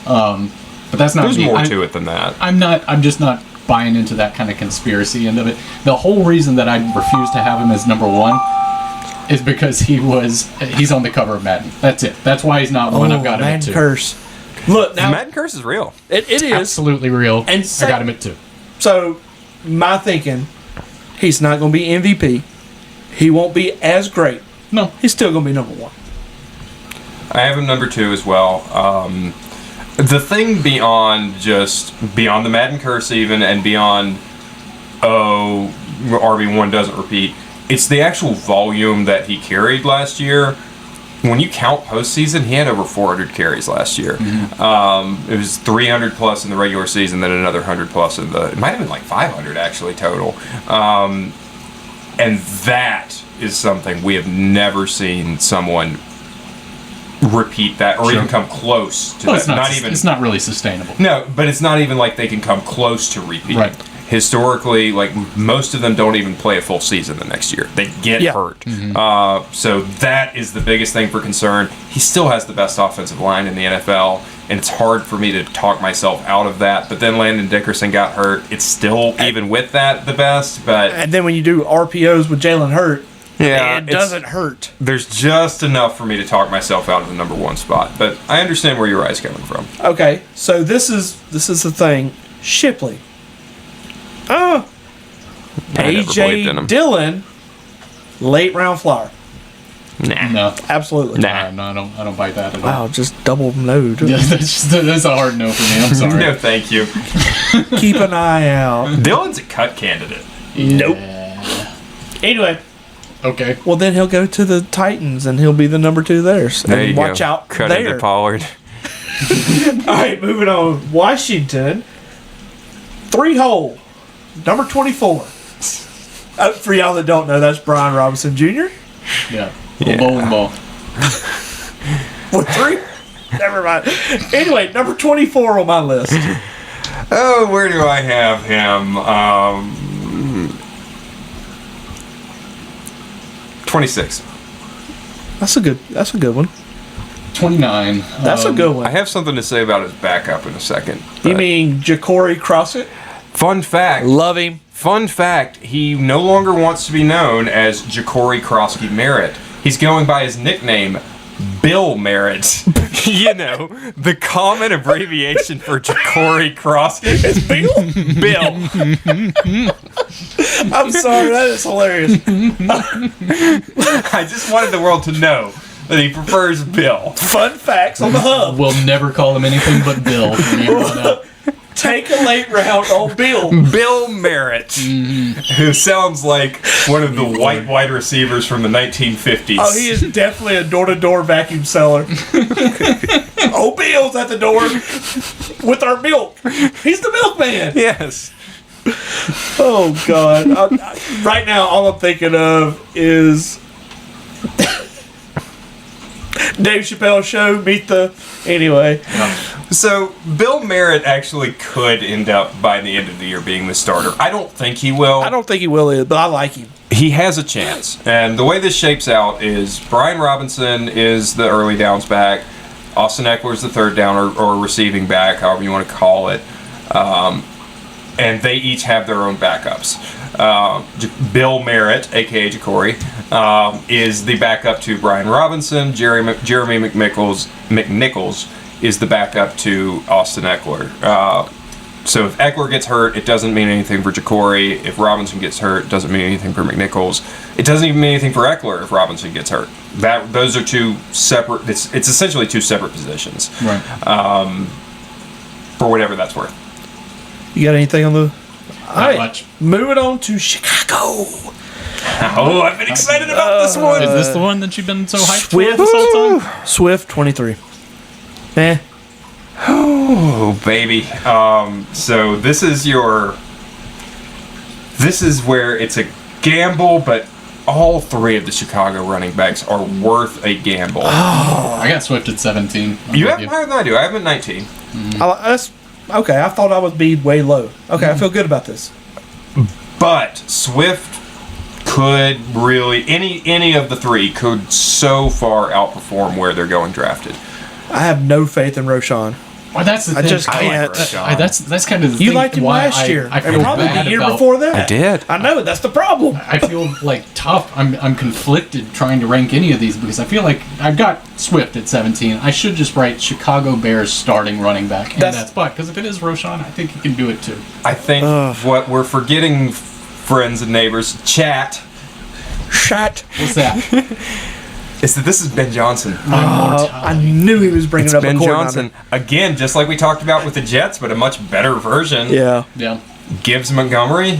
But that's not There's me. more to it than that. I'm just not buying into that kind of conspiracy end of it. The whole reason that I refuse to have him as number one is because he's on the cover of Madden. That's it. That's why he's not one. I've got him at Madden 2. curse. Look, now, The Madden curse is real. it is. Absolutely real. And I got him at 2. So, my thinking, he's not going to be MVP. He won't be as great. No. He's still going to be number one. I have him number 2 as well. The thing beyond the Madden curse even, and beyond, RB1 doesn't repeat, it's the actual volume that he carried last year. When you count postseason, he had over 400 carries last year. It was 300 plus in the regular season, then another 100 plus in it might have been like 500 actually total. And that is something we have never seen someone repeat that or even come close to that. It's not really sustainable. No, but it's not even like they can come close to repeat. Right. Historically, like most of them don't even play a full season the next year. They get hurt. So that is the biggest thing for concern. He still has the best offensive line in the NFL, and it's hard for me to talk myself out of that. But then Landon Dickerson got hurt. It's still, even with that, the best. But And then when you do RPOs with Jalen Hurt, it doesn't hurt. There's just enough for me to talk myself out of the number one spot. But I understand where your eyes coming from. Okay, so this is the thing. Shipley. I never believed AJ in him. Dillon, late round flower. Nah. No. Absolutely. Nah. No, I don't bite that at all. Wow, just double no. Yeah, that's a hard no for me. I'm sorry. No, thank you. Keep an eye out. Dylan's a cut candidate. Nope. Anyway, Okay. well then he'll go to the Titans and he'll be the number 2 there. There And you watch go. out Cut there. into Pollard. All right, moving on. Washington, 3-hole, number 24. For y'all that don't know, that's Brian Robinson Jr. Yeah. Yeah. Bowling ball. with 3. Never mind. Anyway, number 24 on my list. Oh, where do I have him? 26. That's a good one. 29. That's a good I one. have something to say about his backup in a second. You but- mean Ja'Cory Crossett? Fun fact. Love him. Fun fact, he no longer wants to be known as Ja'Cory Krosky Merritt. He's going by his nickname, Bill Merritt. You know, the common abbreviation for Ja'Cory Krosky. It's Bill? Bill. I'm sorry, that is hilarious. I just wanted the world to know that he prefers Bill. Fun facts on the hub. We'll never call him anything but Bill. from here on out. Take a late round on Bill. Bill Merritt, who sounds like one of the white wide receivers from the 1950s. Oh, he is definitely a door-to-door vacuum seller. Oh, Bill's at the door with our milk. He's the milkman. Yes. Oh, God. Right now, all I'm thinking of is Dave Chappelle's show, Meet the... Anyway. So, Bill Merritt actually could end up, by the end of the year, being the starter. I don't think he will. I don't think he will, but I like him. He has a chance. And the way this shapes out is Brian Robinson is the early downs back. Austin Eckler's the third down or receiving back, however you want to call it. And they each have their own backups. Bill Merritt, a.k.a. Ja'Cory, is the backup to Brian Robinson. Jeremy McNichols is the backup to Austin Eckler. So if Eckler gets hurt, it doesn't mean anything for Ja'Cory. If Robinson gets hurt, it doesn't mean anything for McNichols. It doesn't even mean anything for Eckler if Robinson gets hurt. those are two separate. It's essentially two separate positions. Right. For whatever that's worth. You got anything on the? All right, much. moving on to Chicago. Oh, I've been excited about this one. Is this the one that you've been so hyped for Swift. this whole time? Swift 23. Eh. Oh, baby. So this is where it's a gamble, but all three of the Chicago running backs are worth a gamble. I got Swift at 17. You have him higher than I do. I have him at 19. That's okay. I thought I would be way low. Okay, I feel good about this. But Swift could really any of the three could so far outperform where they're going drafted. I have no faith in Roshan. Well, that's the I thing. just can't. That's kind of the thing. You liked him why last year, I feel and probably bad the year about, before that. I did. I know that's the problem. I feel like tough. I'm conflicted trying to rank any of these because I feel like I've got Swift at 17. I should just write Chicago Bears starting running back in that spot because if it is Roshan, I think he can do it too. I think what we're forgetting, friends and neighbors, chat, What's that? is that this is Ben Johnson. I knew he was bringing It's up Ben a Johnson again, just like we talked about with the Jets, but a much better version. Yeah. Yeah. Gibbs Montgomery,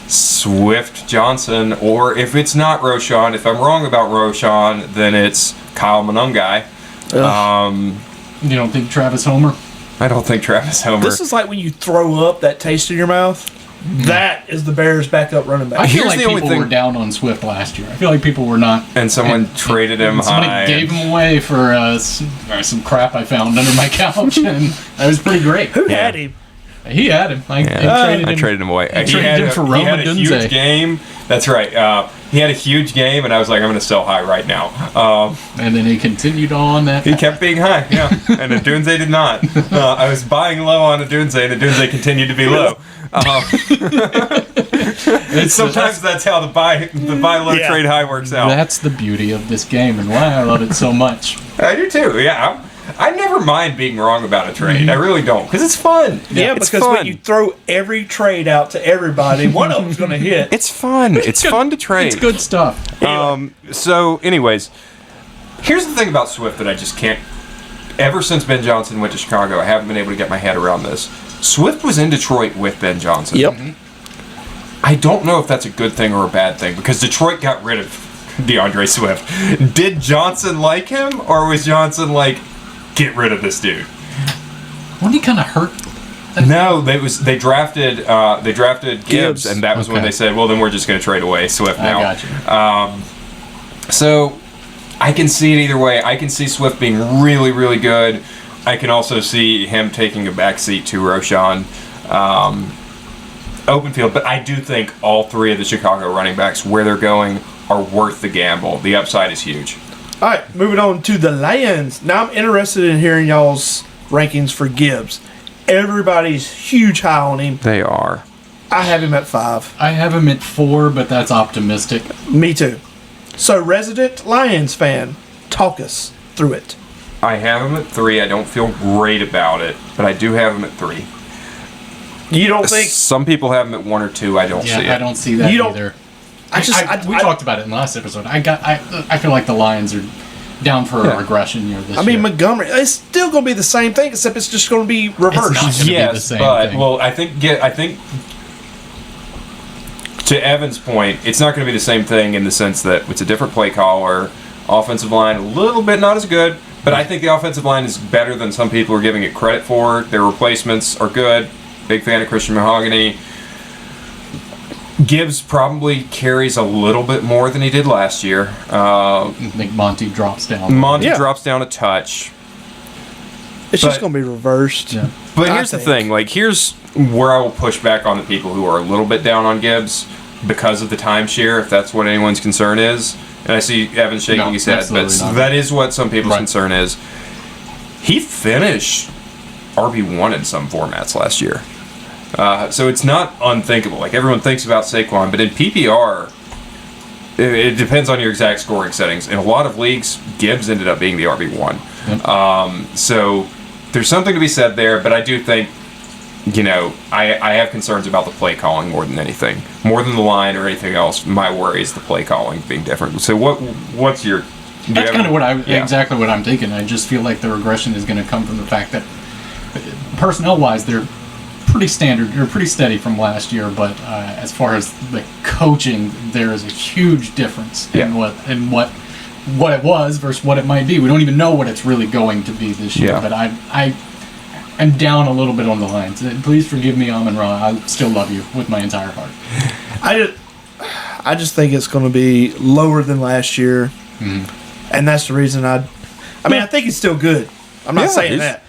Swift Johnson, or if it's not Roshan, if I'm wrong about Roshan, then it's Kyle Monungai. You don't think Travis Homer? I don't think Travis Homer. This is like when you throw up that taste in your mouth. That is the Bears' backup running I back. feel Here's like the only people thing- were down on Swift last year. I feel like people were not. and someone traded him Somebody high. gave him away for some crap I found under my couch, and that was pretty great. Who had him? He had him. I traded him away. I traded him for he Rome had a huge Odunze. game. That's right. He had a huge game, and I was like, I'm going to sell high right now. And then he continued on that. He kept being high, yeah. And Odunze did not. I was buying low on Odunze, and Odunze continued to be low. Sometimes that's how the buy low Yeah. trade high works out. That's the beauty of this game and why I love it so much. I do too. Yeah, I never mind being wrong about a trade. I really don't, because it's fun. Yeah, it's because fun. when you throw every trade out to everybody, one of them's going to hit. It's fun. It's fun to trade. It's good stuff. So, anyways, here's the thing about Swift that I just can't. Ever since Ben Johnson went to Chicago, I haven't been able to get my head around this. Swift was in Detroit with Ben Johnson. Yep. I don't know if that's a good thing or a bad thing because Detroit got rid of DeAndre Swift. Did Johnson like him, or was Johnson like, get rid of this dude? Wasn't he kind of hurt? No, they drafted Gibbs, and that was when Okay. they said, well, then we're just going to trade away Swift now. I got you. So I can see it either way. I can see Swift being really, really good. I can also see him taking a backseat to Roshan open field. But I do think all three of the Chicago running backs, where they're going, are worth the gamble. The upside is huge. All right, moving on to the Lions. Now I'm interested in hearing y'all's rankings for Gibbs. Everybody's huge high on him. They are. I have him at 5. I have him at 4, but that's optimistic. Me too. So, resident Lions fan, talk us through it. I have him at 3. I don't feel great about it, but I do have him at 3. You don't think? Some people have him at 1 or 2. I don't see it. I don't see that You don't- either. I We talked about it in the last episode. I feel like the Lions are down for a regression year this I mean, year. Montgomery. It's still going to be the same thing, except it's just going to be It's reversed. not. Gonna be the Yes, same but thing. well, I think to Evan's point, it's not going to be the same thing in the sense that it's a different play caller, offensive line a little bit not as good, but I think the offensive line is better than some people are giving it credit for. Their replacements are good. Big fan of Christian Mahogany. Gibbs probably carries a little bit more than he did last year. I think Monty drops down. Monty Yeah. drops down a touch. It's just but- going to be reversed. Yeah. But I here's the think. thing, like here's where I will push back on the people who are a little bit down on Gibbs because of the timeshare, if that's what anyone's concern is. And I see Evan shaking No, his head, but absolutely not. that is what some people's Right. concern is. He finished RB1 in some formats last year. So it's not unthinkable. Like everyone thinks about Saquon, but in PPR, it depends on your exact scoring settings. In a lot of leagues, Gibbs ended up being the RB1. So there's something to be said there, but I do think, I have concerns about the play calling more than anything. More than the line or anything else, my worry is the play calling being different. So what's your That's kind of exactly what I'm thinking. I just feel like the regression is going to come from the fact that personnel-wise, they're pretty standard. They're pretty steady from last year, but as far as the coaching, there is a huge difference in what it was versus what it might be. We don't even know what it's really going to be this year. But I'm down a little bit on the lines. Please forgive me, Amon-Ra. I still love you with my entire heart. I just think it's going to be lower than last year, and that's the reason I think it's still good. I'm not saying that.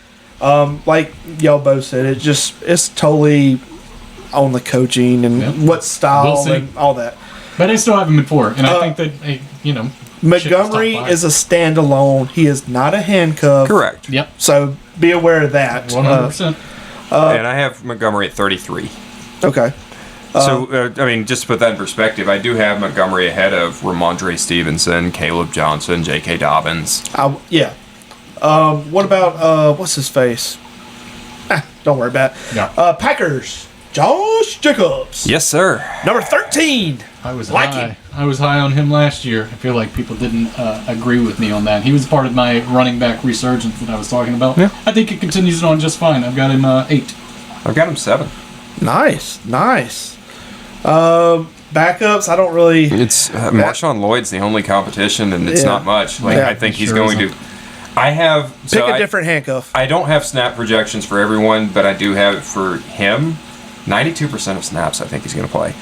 Like y'all both said, it's totally on the coaching and what style and all that. But I still have him at 4, and I think that Montgomery is a standalone. He is not a handcuff. Correct. Yep. So be aware of that. 100%. And I have Montgomery at 33. Okay. So, just to put that in perspective, I do have Montgomery ahead of Ramondre Stevenson, Caleb Johnson, J.K. Dobbins. What about, what's his face? Don't worry about it. Yeah. Packers, Josh Jacobs. Yes, sir. Number 13. I was him. I was high on him last year. I feel like people didn't agree with me on that. He was part of my running back resurgence that I was talking about. Yeah. I think he continues on just fine. I've got him 8. I've got him 7. Nice. Backups, I don't really... It's Marshawn Lloyd's the only competition, and it's not much. I think he's going to... I have... Pick a different handcuff. I don't have snap projections for everyone, but I do have it for him. 92% of snaps I think he's going to play,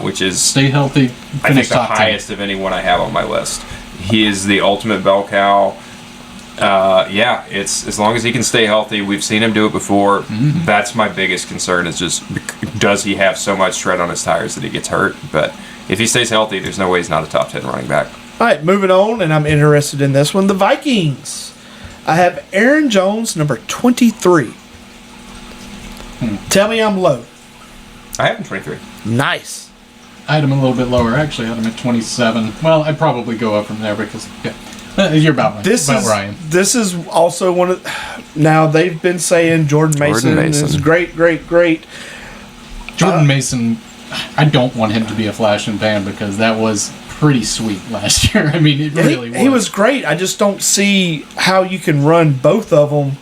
which is... Stay healthy. I think the highest of anyone I have on my list. He is the ultimate bell cow. It's as long as he can stay healthy. We've seen him do it before. Mm-hmm. That's my biggest concern is just, does he have so much tread on his tires that he gets hurt? But if he stays healthy, there's no way he's not a top 10 running back. All right, moving on, and I'm interested in this one. The Vikings. I have Aaron Jones, number 23. Tell me I'm low. I have him 23. Nice. I had him a little bit lower. Actually, I had him at 27. Well, I'd probably go up from there because, you're about right. Where I am. This is also one of... Now, they've been saying Jordan Mason is great. Jordan Mason, I don't want him to be a flash in the pan because that was pretty sweet last year. I mean, it really was. He was great. I just don't see how you can run both of them.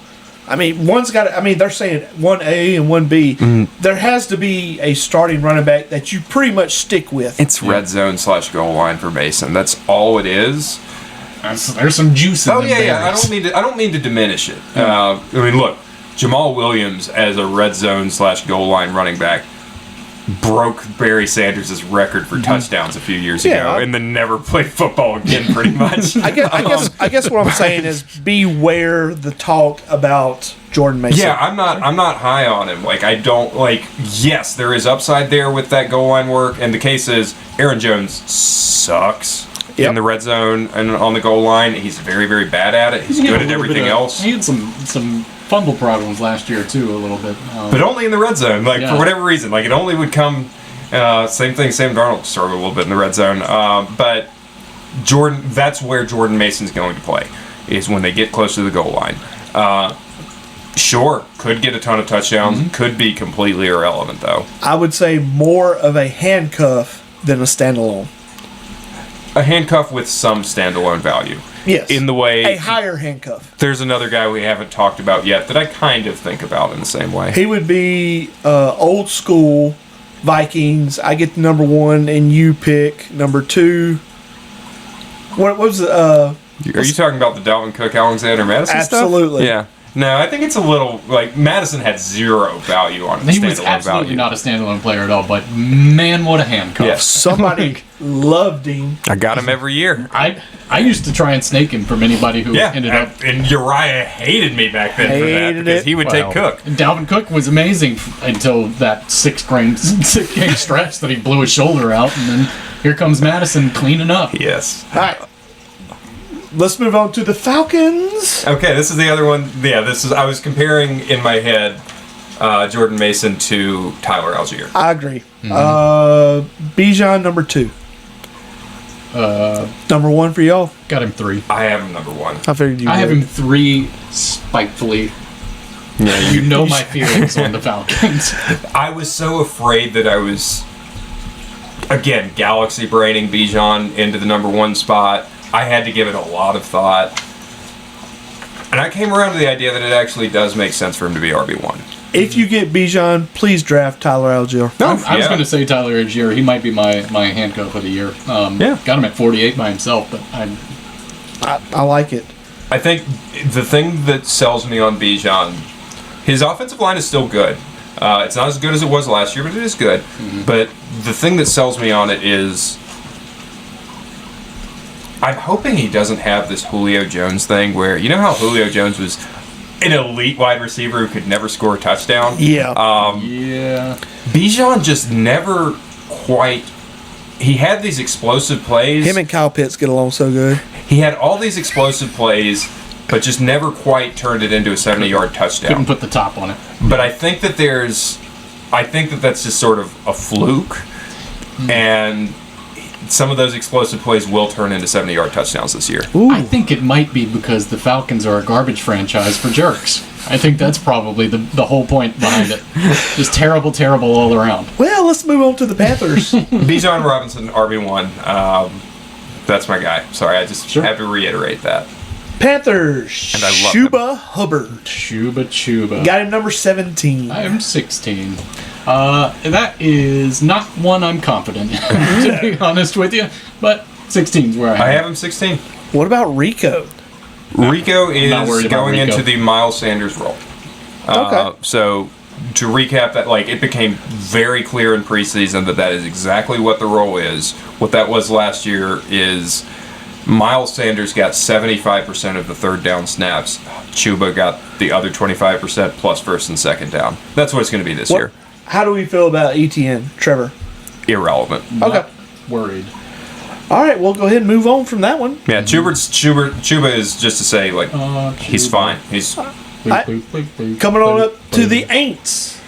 I mean, they're saying 1A and 1B. Mm-hmm. There has to be a starting running back that you pretty much stick with. It's red zone / goal line for Mason. That's all it is. There's some juice in it. I don't mean to diminish it. Look, Jamal Williams as a red zone / goal line running back broke Barry Sanders' record for touchdowns a few years ago, and then never played football again. Pretty much. I guess what I'm saying is beware the talk about Jordan Mason. Yeah, I'm not high on him. I don't like. Yes, there is upside there with that goal line work, and the case is Aaron Jones sucks. Yep. In the red zone and on the goal line, he's very, very bad at it. He's good at everything else. He had some fumble problems last year too, a little bit, but only in the red zone. For whatever reason, it only would come. Same thing. Sam Darnold struggled a little bit in the red zone, but Jordan. That's where Jordan Mason's going to play. Is when they get close to the goal line. Sure, could get a ton of touchdowns. Mm-hmm. Could be completely irrelevant though. I would say more of a handcuff than a standalone. A handcuff with some standalone value. Yes. In the way... A higher handcuff. There's another guy we haven't talked about yet that I kind of think about in the same way. He would be old school Vikings. I get the number 1 and you pick number 2. What was the... Are you talking about the Dalvin Cook, Alexander Madison Absolutely. Stuff? Yeah. No, I think it's a little Madison had 0 value on his standalone value. He was absolutely not a standalone player at all, but man, what a handcuff. Yes. Somebody loved him. I got him every year. I used to try and snake him from anybody who ended up... And Uriah hated me back then for that because he would take Cook. Dalvin Cook was amazing until that 6-game stretch that he blew his shoulder out, and then here comes Madison cleaning up. Yes. All right. Let's move on to the Falcons. Okay, this is the other one. Yeah, I was comparing in my head Jordan Mason to Tyler Algier. I agree. Bijan, number 2. Number 1 for y'all? Got him 3. I have him number 1. I figured you would. I have him 3 spitefully. Yeah, you know my feelings on the Falcons. I was so afraid that I was, again, galaxy braining Bijan into the number 1 spot. I had to give it a lot of thought. And I came around to the idea that it actually does make sense for him to be RB1. If you get Bijan, please draft Tyler Algier. I was going to say Tyler Algier. He might be my handcuff of the year. Got him at 48 by himself, but I like it. I think the thing that sells me on Bijan, his offensive line is still good. It's not as good as it was last year, but it is good. Mm-hmm. But the thing that sells me on it is I'm hoping he doesn't have this Julio Jones thing where, you know how Julio Jones was an elite wide receiver who could never score a touchdown? Yeah. Bijan just never quite... He had these explosive plays. Him and Kyle Pitts get along so good. He had all these explosive plays, but just never quite turned it into a 70-yard touchdown. Couldn't put the top on it. But I think that that's just sort of a fluke, and some of those explosive plays will turn into 70-yard touchdowns this year. Ooh. I think it might be because the Falcons are a garbage franchise for jerks. I think that's probably the whole point behind it. Just terrible, terrible all around. Well, let's move on to the Panthers. Bijan Robinson, RB1. That's my guy. Sorry, I just have to reiterate that. Panthers. And I love Chuba Hubbard. Chuba. Got him number 17. I am 16. That is not one I'm confident in, to be honest with you. But 16 is where I have him 16. What about Rico? Rico is going going into the Miles Sanders role. Okay. So to recap that, it became very clear in preseason that is exactly what the role is. What that was last year is Miles Sanders got 75% of the third down snaps. Chuba got the other 25% plus first and second down. That's what it's going to be this year. How do we feel about ETN, Trevor? Irrelevant. Okay. Worried. All right, we'll go ahead and move on from that one. Yeah, Chuba is just to say, he's fine. He's coming on up to the Aints.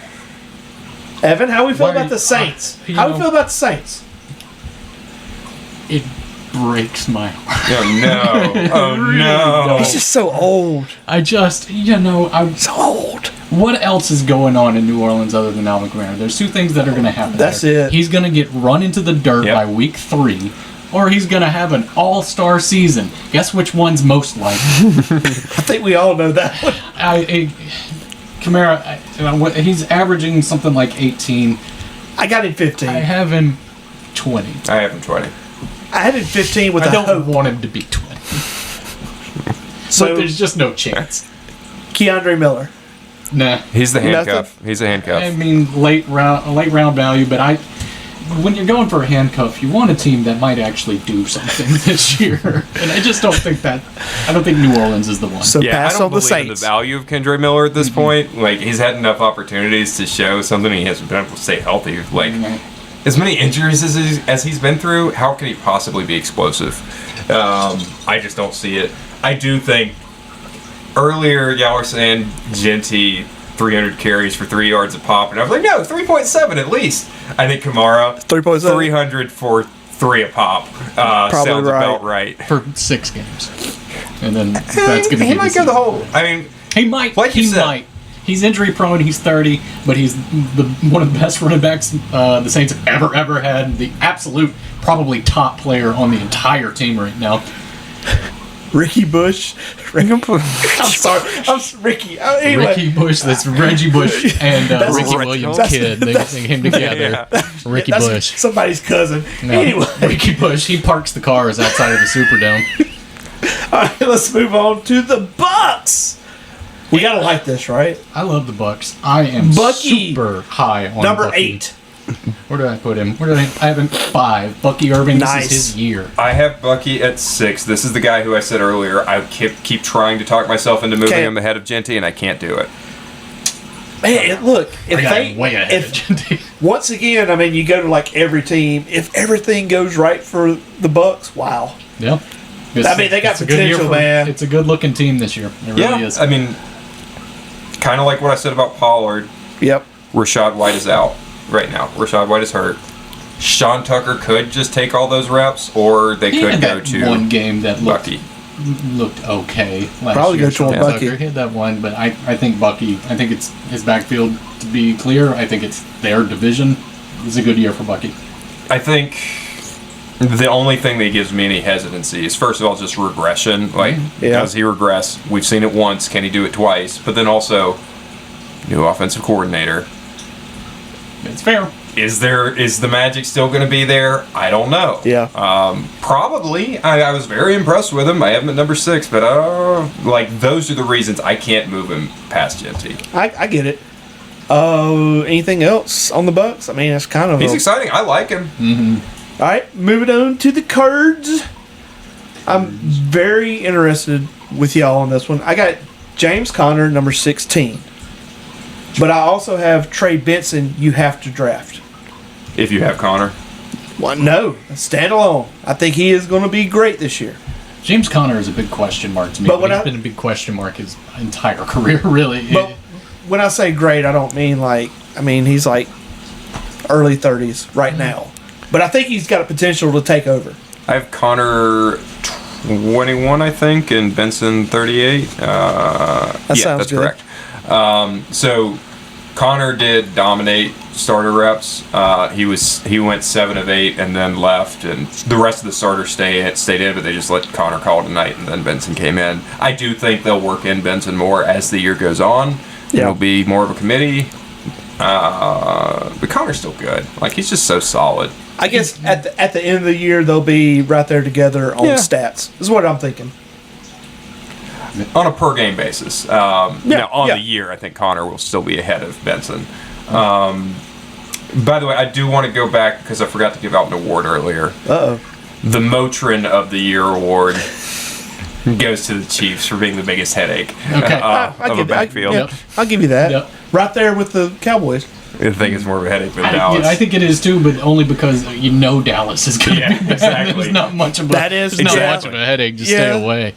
Evan, how we feel about the Saints? How we feel about the Saints? It breaks my heart. Oh no. He's just so old. I'm so old. What else is going on in New Orleans other than Alvin Kamara? There's two things that are going to happen. That's there. it. He's going to get run into the dirt by week 3, or he's going to have an all-star season. Guess which one's most likely? I think we all know that one. Kamara, he's averaging something like 18. I got him 15. I have him 20. I have him 20. I have him 15 with I don't want him to be 20. So but there's just no chance. Keandre Miller. Nah. He's the handcuff. He's a handcuff. I mean, late round value, but when you're going for a handcuff, you want a team that might actually do something this year. And I just don't think New Orleans is the one. So pass I don't on the believe in Saints. the value of Kendra Miller at this point. He's had enough opportunities to show something. He hasn't been able to stay healthy. As many injuries as he's been through, how can he possibly be explosive? I just don't see it. I do think earlier y'all were saying Genty 300 carries for 3 yards a pop, and I was like, no, 3.7 at least. I think Kamara 3.7 300 for 3 a pop sounds about right for 6 games, and then that's going to he might go the whole. I mean, he might. Like he might. He's injury prone. He's 30, but he's one of the best running backs the Saints have ever had. The absolute, probably top player on the entire team right now. Ricky Bush. I'm sorry. I'm Ricky. Anyway. Ricky Bush. That's Reggie Bush and Ricky Williams' kid. They sing him together. Ricky Bush. Somebody's cousin. No, anyway. Ricky Bush. He parks the cars outside of the Superdome. All right, let's move on to the Bucks. We gotta like this, right? I love the Bucks. I am super high on number Bucky. 8. Where did I put him? I have him 5. Bucky Irving. This is his year. I have Bucky at 6. This is the guy who I said earlier. I keep trying to talk myself into moving him ahead of Genty, and I can't do it. Man, look, once again, I mean, you go to every team. If everything goes right for the Bucks, wow. Yep. They got potential, man. It's a good-looking team this year. It really is. I mean, kind of like what I said about Pollard. Yep. Rashad White is out right now. Rashad White is hurt. Sean Tucker could just take all those reps, or they could go to one game that Bucky. Looked okay last Probably year. go to Bucky. Tucker hit that one, but I think Bucky. I think it's his backfield to be clear. I think it's their division. It's a good year for Bucky. I think The only thing that gives me any hesitancy is, first of all, just regression. Like, does he regress? We've seen it once. Can he do it twice? But then also, new offensive coordinator. It's fair. Is the magic still going to be there? I don't know. Yeah. Probably. I was very impressed with him. I have him at number 6, but those are the reasons I can't move him past Genty. I get it. Anything else on the Bucks? I mean, it's kind of he's exciting. I like him. Mm-hmm. All right, moving on to the Cards. I'm very interested with y'all on this one. I got James Conner, number 16. But I also have Trey Benson, you have to draft. If you have Connor. Well, no, standalone. I think he is going to be great this year. James Conner is a big question mark to me. But He's been a big question mark his entire career, really. But when I say great, I don't mean he's like early 30s right now. But I think he's got a potential to take over. I have Connor 21, I think, and Benson 38. That sounds that's good. Correct. So Connor did dominate starter reps. He went 7 of 8 and then left, and the rest of the starters stayed in, but they just let Connor call it a night, and then Benson came in. I do think they'll work in Benson more as the year goes on. Yeah. It'll be more of a committee. But Connor's still good. Like, he's just so solid. I guess at the end of the year, they'll be right there together on stats, is what I'm thinking. On a per game basis. Now, on the year, I think Connor will still be ahead of Benson. By the way, I do want to go back because I forgot to give out an award earlier. Uh-oh. The Motrin of the Year award goes to the Chiefs for being the biggest headache of a backfield. I'll give you that. Yep. Right there with the Cowboys. I think it's more of a headache than Dallas. I think it is too, but only because Dallas is going to be bad. Exactly. There's not much of a headache. Just stay away.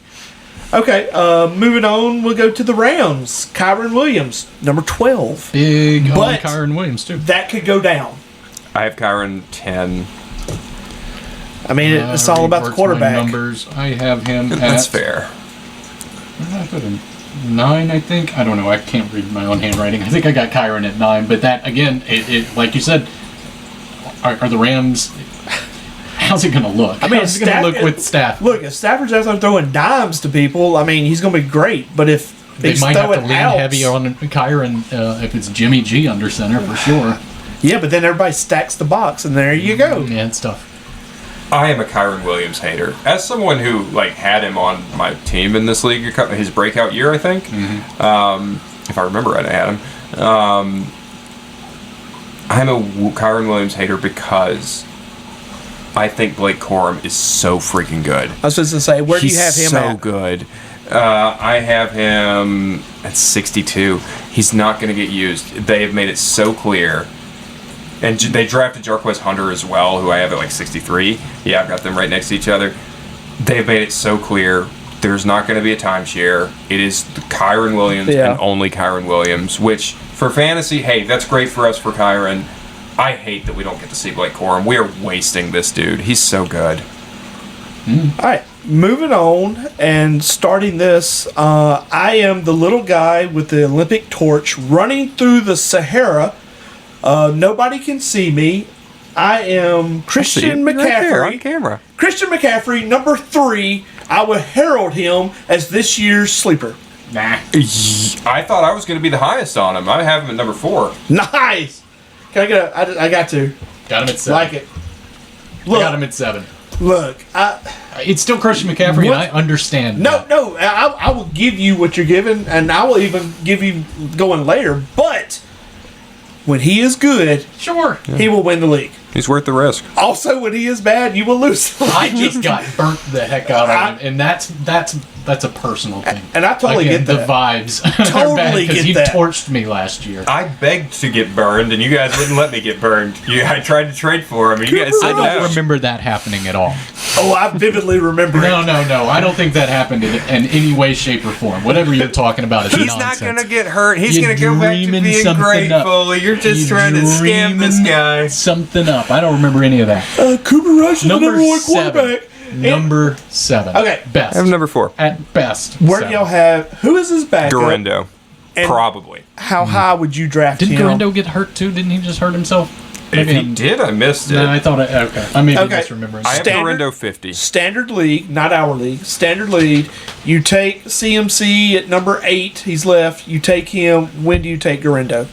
Okay, moving on, we'll go to the Rams. Kyren Williams, number 12. Big on But Kyren Williams, too. That could go down. I have Kyren 10. I mean, it's all about the quarterback. Numbers. I have him That's at... fair. Where did I put him? 9, I think. I don't know. I can't read my own handwriting. I think I got Kyren at 9. But that, again, it like you said, are the Rams... How's it going to look? I mean, how's it going to look with Stafford? Look, if Stafford's out there throwing dimes to people, I mean, he's going to be great. But if they he's might have to throwing lean outs, heavy on Kyren if it's Jimmy G under center for sure. Yeah, but then everybody stacks the box, and there you go. Yeah, it's tough. I am a Kyren Williams hater. As someone who had him on my team in this league, his breakout year, I think. If I remember right, I had him. I'm a Kyren Williams hater because I think Blake Corum is so freaking good. I was just going to say, where do you have him at? at? So good. I have him at 62. He's not going to get used. They have made it so clear. And they drafted Jarquez Hunter as well, who I have at 63. Yeah, I've got them right next to each other. They've made it so clear there's not going to be a timeshare. It is Kyren Williams and only Kyren Williams, which for fantasy, hey, that's great for us for Kyren. I hate that we don't get to see Blake Corum. We are wasting this dude. He's so good. All right, moving on and starting this, I am the little guy with the Olympic torch running through the Sahara. Nobody can see me. I am Christian McCaffrey. Right there on camera. Christian McCaffrey, number 3. I will herald him as this year's sleeper. Nah. I thought I was going to be the highest on him. I have him at number 4. Nice. Can I get I got to. Got him at 7. Like it. Look, I got him at 7. Look, it's still Christian McCaffrey, and I understand. No, I will give you what you're giving, and I will even give you going later. But when he is good, sure, he will win the league. He's worth the risk. Also, when he is bad, you will lose the league. I just got burnt the heck out of him, and that's a personal thing. And I totally get that. The vibes Totally because get you that. torched me last year. I begged to get burned, and you guys wouldn't let me get burned. I tried to trade for him, and you guys said I don't no. remember that happening at all. Oh, I vividly remember No, it. I don't think that happened in any way, shape, or form. Whatever you're talking about is He's nonsense. not going to get hurt. He's You're going to go back to dreaming being something grateful. up. You're just trying to scam this guy. Something up. I don't remember any of that. Cooper Rush is the number 1 quarterback. Number 7. Okay. Best. I have number 4. At best. Where do 7. y'all have? Who is his backup? Garindo. And Probably. How high would you draft Didn't him? Garindo get hurt too? Didn't he just hurt himself? If he did, I missed it. No, I thought okay. I may be Okay. misremembering. I have Standard- Garindo 50. Standard league, not our league. Standard league. You take CMC at number 8. He's left. You take him. When do you take Garindo?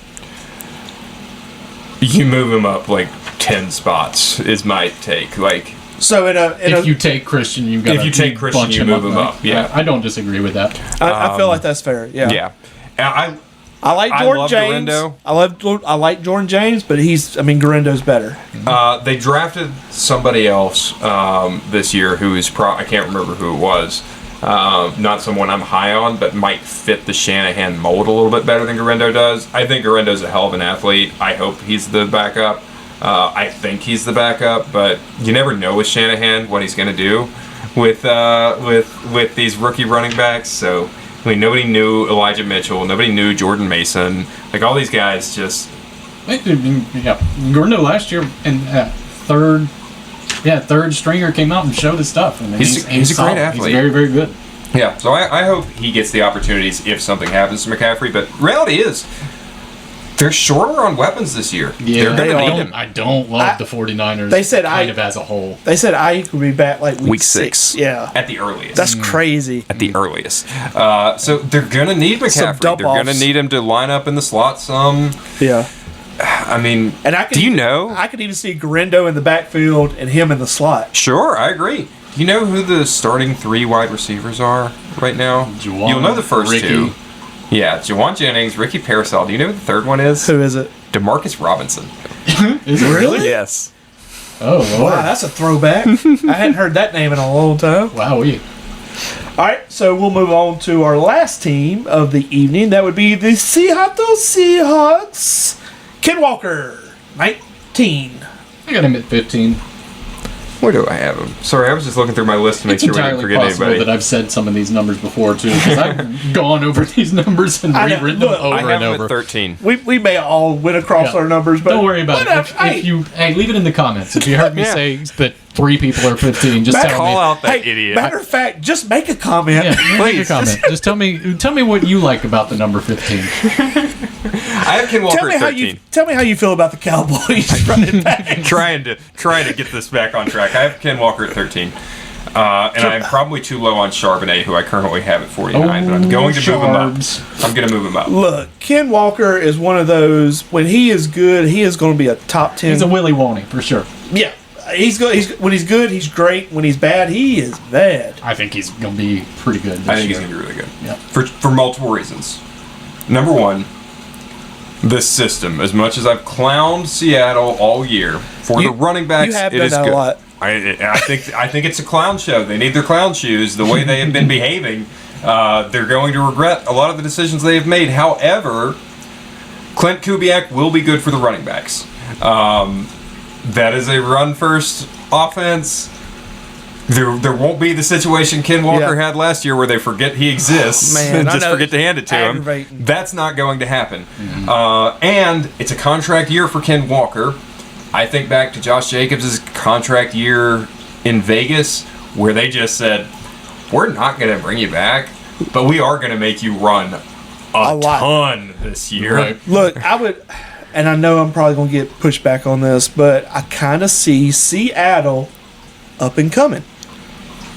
You move him up like 10 spots is my take. Like, So if you take Christian, you've got. If you take Christian, bunch you move him up, yeah. I don't disagree with that. I feel like that's fair. Yeah. yeah. And I like I Jordan love James. Garindo. I like Jordan James, but Garindo's better. They drafted somebody else this year who is I can't remember who it was. Not someone I'm high on, but might fit the Shanahan mold a little bit better than Garindo does. I think Garindo's a hell of an athlete. I hope he's the backup. I think he's the backup, but you never know with Shanahan what he's going to do with these rookie running backs. So I mean, nobody knew Elijah Mitchell. Nobody knew Jordan Mason. Like all these guys just. Yeah, Garindo last year in third stringer came out and showed his stuff. I mean, He's a solid. great athlete. He's very, very good. Yeah, so I hope he gets the opportunities if something happens to McCaffrey. But reality is, they're shorter on weapons this year. Yeah, they're going to need him. I don't love the 49ers. They said kind of as a whole. They said Ayuk would be back like week 6. Yeah. At the earliest. That's crazy. At the earliest. So they're going to need McCaffrey. They're going to need him to line up in the slot some. Yeah. I mean, and do you know? I could even see Garindo in the backfield and him in the slot. Sure, I agree. Do you know who the starting 3 wide receivers are right now? Juwan, You'll know the first Ricky. 2. Yeah, Jawan Jennings, Ricky Parasol. Do you know who the third one is? Who is it? DeMarcus Robinson. Is it really? Yes. Oh, Lord. Wow, that's a throwback. I hadn't heard that name in a long time. Wow, All right, so we'll move on to our last team of the evening. That would be the Seattle Seahawks. Ken Walker, 19. I got him at 15. Where do I have him? Sorry, I was just looking through my list to make It's sure we didn't entirely forget possible anybody. that I've said some of these numbers before, too, because I've gone over these numbers and I know. rewritten Look, them over I have and him over. at 13. We may all went across Yeah. our numbers, but Don't worry about whatever. it. If you leave it in the comments. If you heard me Yeah. say that 3 people are 15, just tell Call me. out that Hey, idiot. matter of fact, just make a comment. Yeah, make a Please. comment. Just tell me what you like about the number 15. I have Ken Walker Tell me at how 13. you tell me how you feel about the Cowboys running back. trying to get this back on track. I have Ken Walker at 13. And I'm probably too low on Charbonnet, who I currently have at 49. But I'm going to move him up. I'm going to move him up. Look, Ken Walker is one of those. When he is good, he is going to be a top 10. He's a Willy Wonky, for sure. Yeah, he's good. When he's good, he's great. When he's bad, he is bad. I think he's going to be pretty good this I think he's year. going to be really good. Yep. For multiple reasons. Number one, this system. As much as I've clowned Seattle all year for the running backs, you have it done is that good. a lot. I think it's a clown show. They need their clown shoes. The way they have been behaving, they're going to regret a lot of the decisions they have made. However, Clint Kubiak will be good for the running backs. That is a run-first offense. There won't be the situation Ken Walker had last year where they forget he exists Man, and I just know. forget to hand it to him. Aggravating. That's not going to happen. And it's a contract year for Ken Walker. I think back to Josh Jacobs' contract year in Vegas where they just said, we're not going to bring you back, but we are going to make you run a lot. ton this year. Right. Look, I would, and I know I'm probably going to get pushed back on this, but I kind of see Seattle up and coming.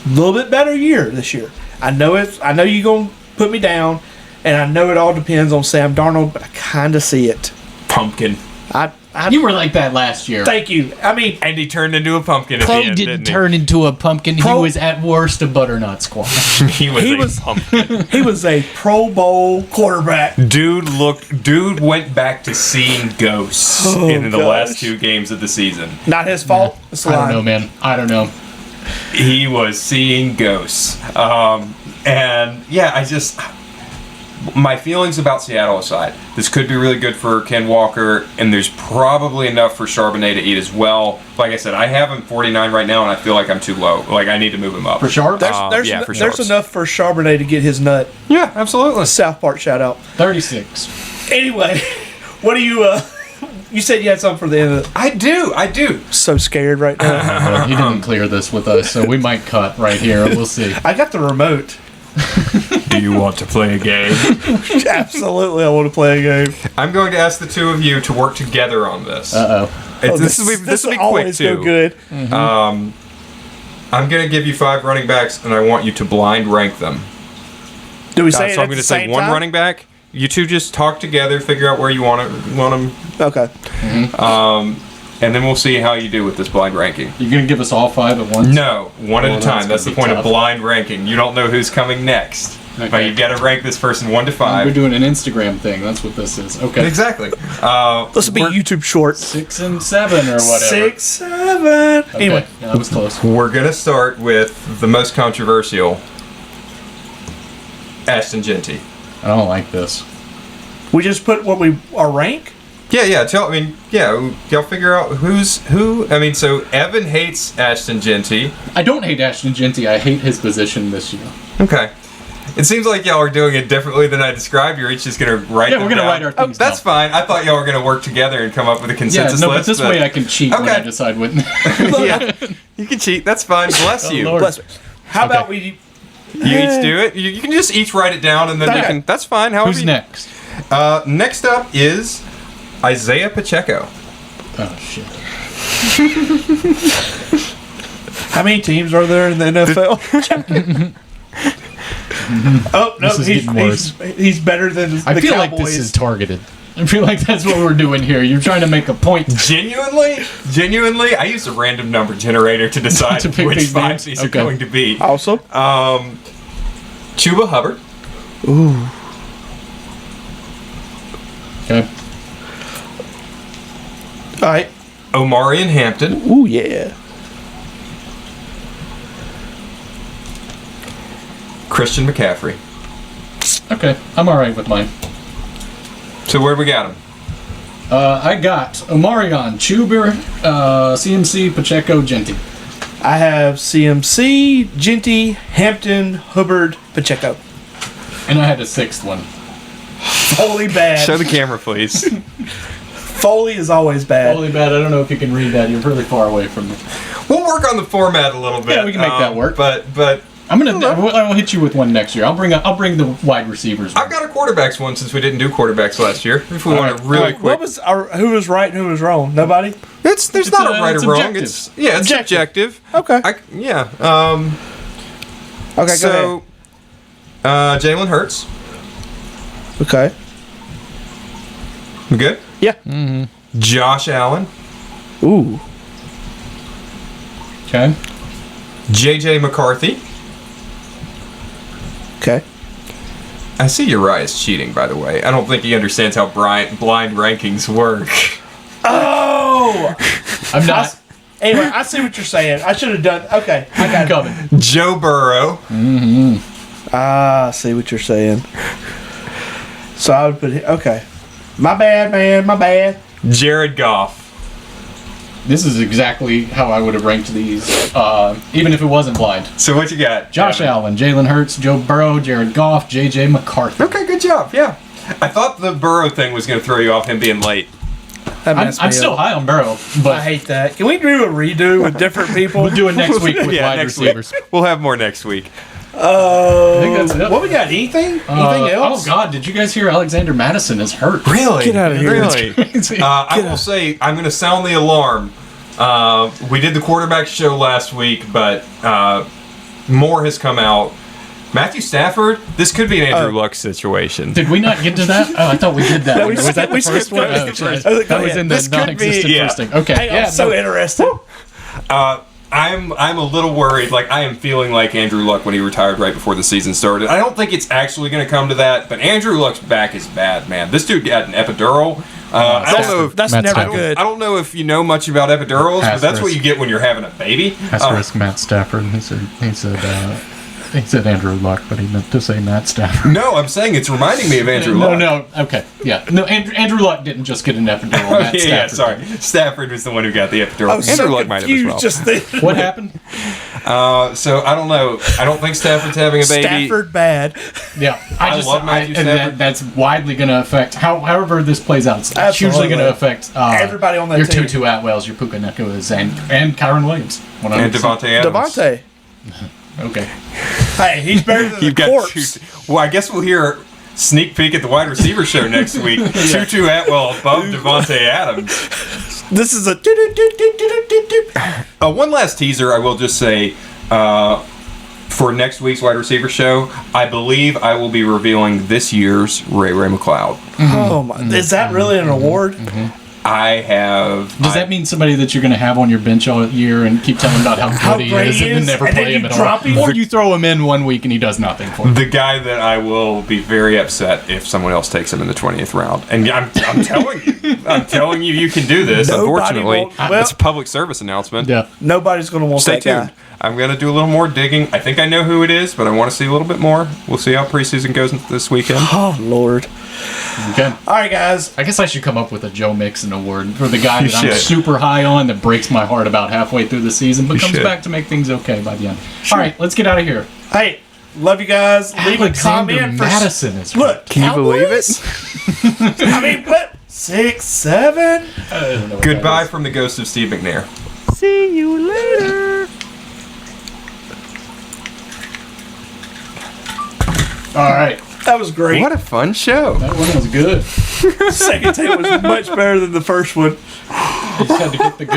A little bit better year this year. I know you're going to put me down, and I know it all depends on Sam Darnold, but I kind of see it. Pumpkin. You were like that last year. Thank you. I mean, And he turned into a pumpkin at the He end, didn't didn't he? turn into a pumpkin. He Pro- was at worst a butternut squash. He was He a was- pumpkin. he was a Pro Bowl quarterback. Dude went back to seeing ghosts in the gosh. last 2 games of the season. Not his fault. It's the I don't line. know, man. I don't know. He was seeing ghosts. And yeah, my feelings about Seattle aside, this could be really good for Ken Walker, and there's probably enough for Charbonnet to eat as well. Like I said, I have him 49 right now, and I feel like I'm too low. Like, I need to move him up. For sure. There's yeah, for there's sharps. enough for Charbonnet to get his nut. Yeah, absolutely. South Park shout out. 36. Anyway, what do you you said you had something for the end of it. I do. So scared right now. He didn't clear this with us, so we might cut right here. We'll see. I got the remote. Do you want to play a game? Absolutely, I want to play a game. I'm going to ask the two of you to work together on this. This will be quick always too. go good. I'm going to give you 5 running backs, and I want you to blind rank them. Do we say it So at I'm going the to say same one time? running back. You two just talk together, figure out where you want them, Okay. and then we'll see how you do with this blind ranking. You're gonna give us all 5 at once? No, one at a that's time. That's the gonna be point of tough. blind ranking. You don't know who's coming next. Okay. But you got to rank this person 1 to 5. We're doing an Instagram thing. That's what this is. Okay. Exactly. This will be YouTube short. 6 and 7 or whatever. 6, 7. Okay. Anyway, Yeah, that was close. We're going to start with the most controversial, Ashton Genty. I don't like this. we just put our rank. Yeah. Y'all figure out who. I mean, so Evan hates Ashton Genty. I don't hate Ashton Genty. I hate his position this year. Okay. It seems like y'all are doing it differently than I described. You're each just going to write Yeah, them we're gonna down. write our things That's down. fine. I thought y'all were going to work together and come up with a Yeah, consensus no, but list. this way I can cheat when I Okay. decide what. Yeah, you can cheat. That's fine. Bless you. Lord. Bless me. How Okay. about we? You each do it. You can just each write it down, and then you Okay. can. That's fine. However Who's you- next? Next up is Isaiah Pacheco. Oh shit. How many teams are there in the NFL? Oh no, This is getting worse. he's better than the I feel Cowboys. like this is targeted. I feel like that's what we're doing here. You're trying to make a point. Genuinely, I used a random number generator to decide To pick which these 5 names? these are Okay. going to be. Also. Chuba Hubbard, Okay. All right. Omarion Hampton, Ooh yeah. Christian McCaffrey. Okay. I'm all right with mine. So where we got him? I got Omarion, Chuber, CMC, Pacheco, Genty. I have CMC, Genty, Hampton, Hubbard, Pacheco. And I had a 6th one. Foley bad. Show the camera, please. Foley is always bad. Holy bad. I don't know if you can read that. You're really far away from me. We'll work on the format a little bit. Yeah, we can make that work. But I'm gonna. I'll hit you with one next year. I'll bring the wide receivers. I've got a quarterbacks one since we didn't do quarterbacks last year. If we want to really quick. Who was right and who was wrong? Nobody? There's It's not a right it's or wrong. objective. It's subjective. Okay. Okay. Okay, go So, Jalen Hurts. ahead. Okay. We good? Yeah. Josh Allen. Ooh. Okay. J.J. McCarthy. Okay. I see Uriah's cheating, by the way. I don't think he understands how blind rankings work. Oh! I'm not Anyway, I see what you're saying. I should have done. Okay. I got it. coming. Joe Burrow. I see what you're saying. So I would put it. Okay. My bad, man. My bad. Jared Goff. This is exactly how I would have ranked these, even if it wasn't blind. So what you got? Josh Evan? Allen, Jalen Hurts, Joe Burrow, Jared Goff, J.J. McCarthy. Okay, good job. Yeah. I thought the Burrow thing was going to throw you off, him being late. That I'm messed me still up. high on Burrow, I but hate that. Can we do a redo with different people? we'll do it next week with wide next receivers. week. We'll have more next week. I think that's it. What we got? Anything? Anything else? Oh God! Did you guys hear Alexander Madison is hurt? Really? Get out of here. Really? Crazy. I will say, I'm going to sound the alarm. We did the quarterback show last week, but more has come out. Matthew Stafford, this could be an Andrew Luck situation. Did we not get to that? Oh, I thought we did that. No, we was that the we first skipped one? that. Oh, shit. I was like, That go was ahead. in the This could be- non-existent yeah. first thing. Okay. Hey, Yeah. I'm so no. interested. I'm a little worried. Like, I am feeling like Andrew Luck when he retired right before the season started. I don't think it's actually going to come to that, but Andrew Luck's back is bad, man. This dude got an epidural. I don't know if That's Matt never Stafford. good. I don't know if you know much about epidurals, but that's what Asterisk. you get when you're having a baby. Asterisk Matt Stafford. He said Andrew Luck, but he meant to say Matt Stafford. No, I'm saying it's reminding me of Andrew Luck. No. Okay. Yeah. No. Andrew Luck didn't just get an epidural. Matt yeah, Stafford sorry. did. Stafford was the one who got the epidural. I was Andrew so Luck might have as confused well. just then. What happened? So I don't know. I don't think Stafford's having a baby. Stafford bad. Yeah. I love Matthew and Stafford. that's widely going to affect however this plays out. It's Absolutely. hugely going to affect Everybody on that your team. Tutu Atwells, your Puka Nekoas, and Kyron Williams. 100%. And Devontae Adams. Devontae. Okay. Hey, he's better than You've the got corpse. Well, I guess we'll hear a sneak peek at the wide receiver show next week. Tutu Atwell above Devontae Adams. This is a. One last teaser. I will just say, for next week's wide receiver show, I believe I will be revealing this year's Ray McLeod. Oh my! Is that really an award? I have. Does that mean somebody that you're going to have on your bench all year and keep telling about how good he great is he and then is, never and play then him you at drop all? him? Or you throw him in 1 week and he does nothing for you? the guy that I will be very upset if someone else takes him in the 20th round? And I'm telling you, you can do this. Nobody Unfortunately, won't- well- it's a public service announcement. Yeah. Nobody's going to want Stay that tuned. guy. I'm going to do a little more digging. I think I know who it is, but I want to see a little bit more. We'll see how preseason goes this weekend. Oh Lord! Okay. All right, guys. I guess I should come up with a Joe Mixon award for the guy You that I'm should. super high on that breaks my heart about halfway through the season, but You comes should. back to make things okay by the end. All right, let's get out of here. Hey, love you guys. Leave a Alexander comment for Madison is Look, Can you believe it? Cowboys? I mean, what? 6, 7. I don't know what Goodbye that is. from the ghost of Steve McNair. See you later. All right, That was great. What a fun show. that one was good. Second take was much better than the first one. You just had to get the goon.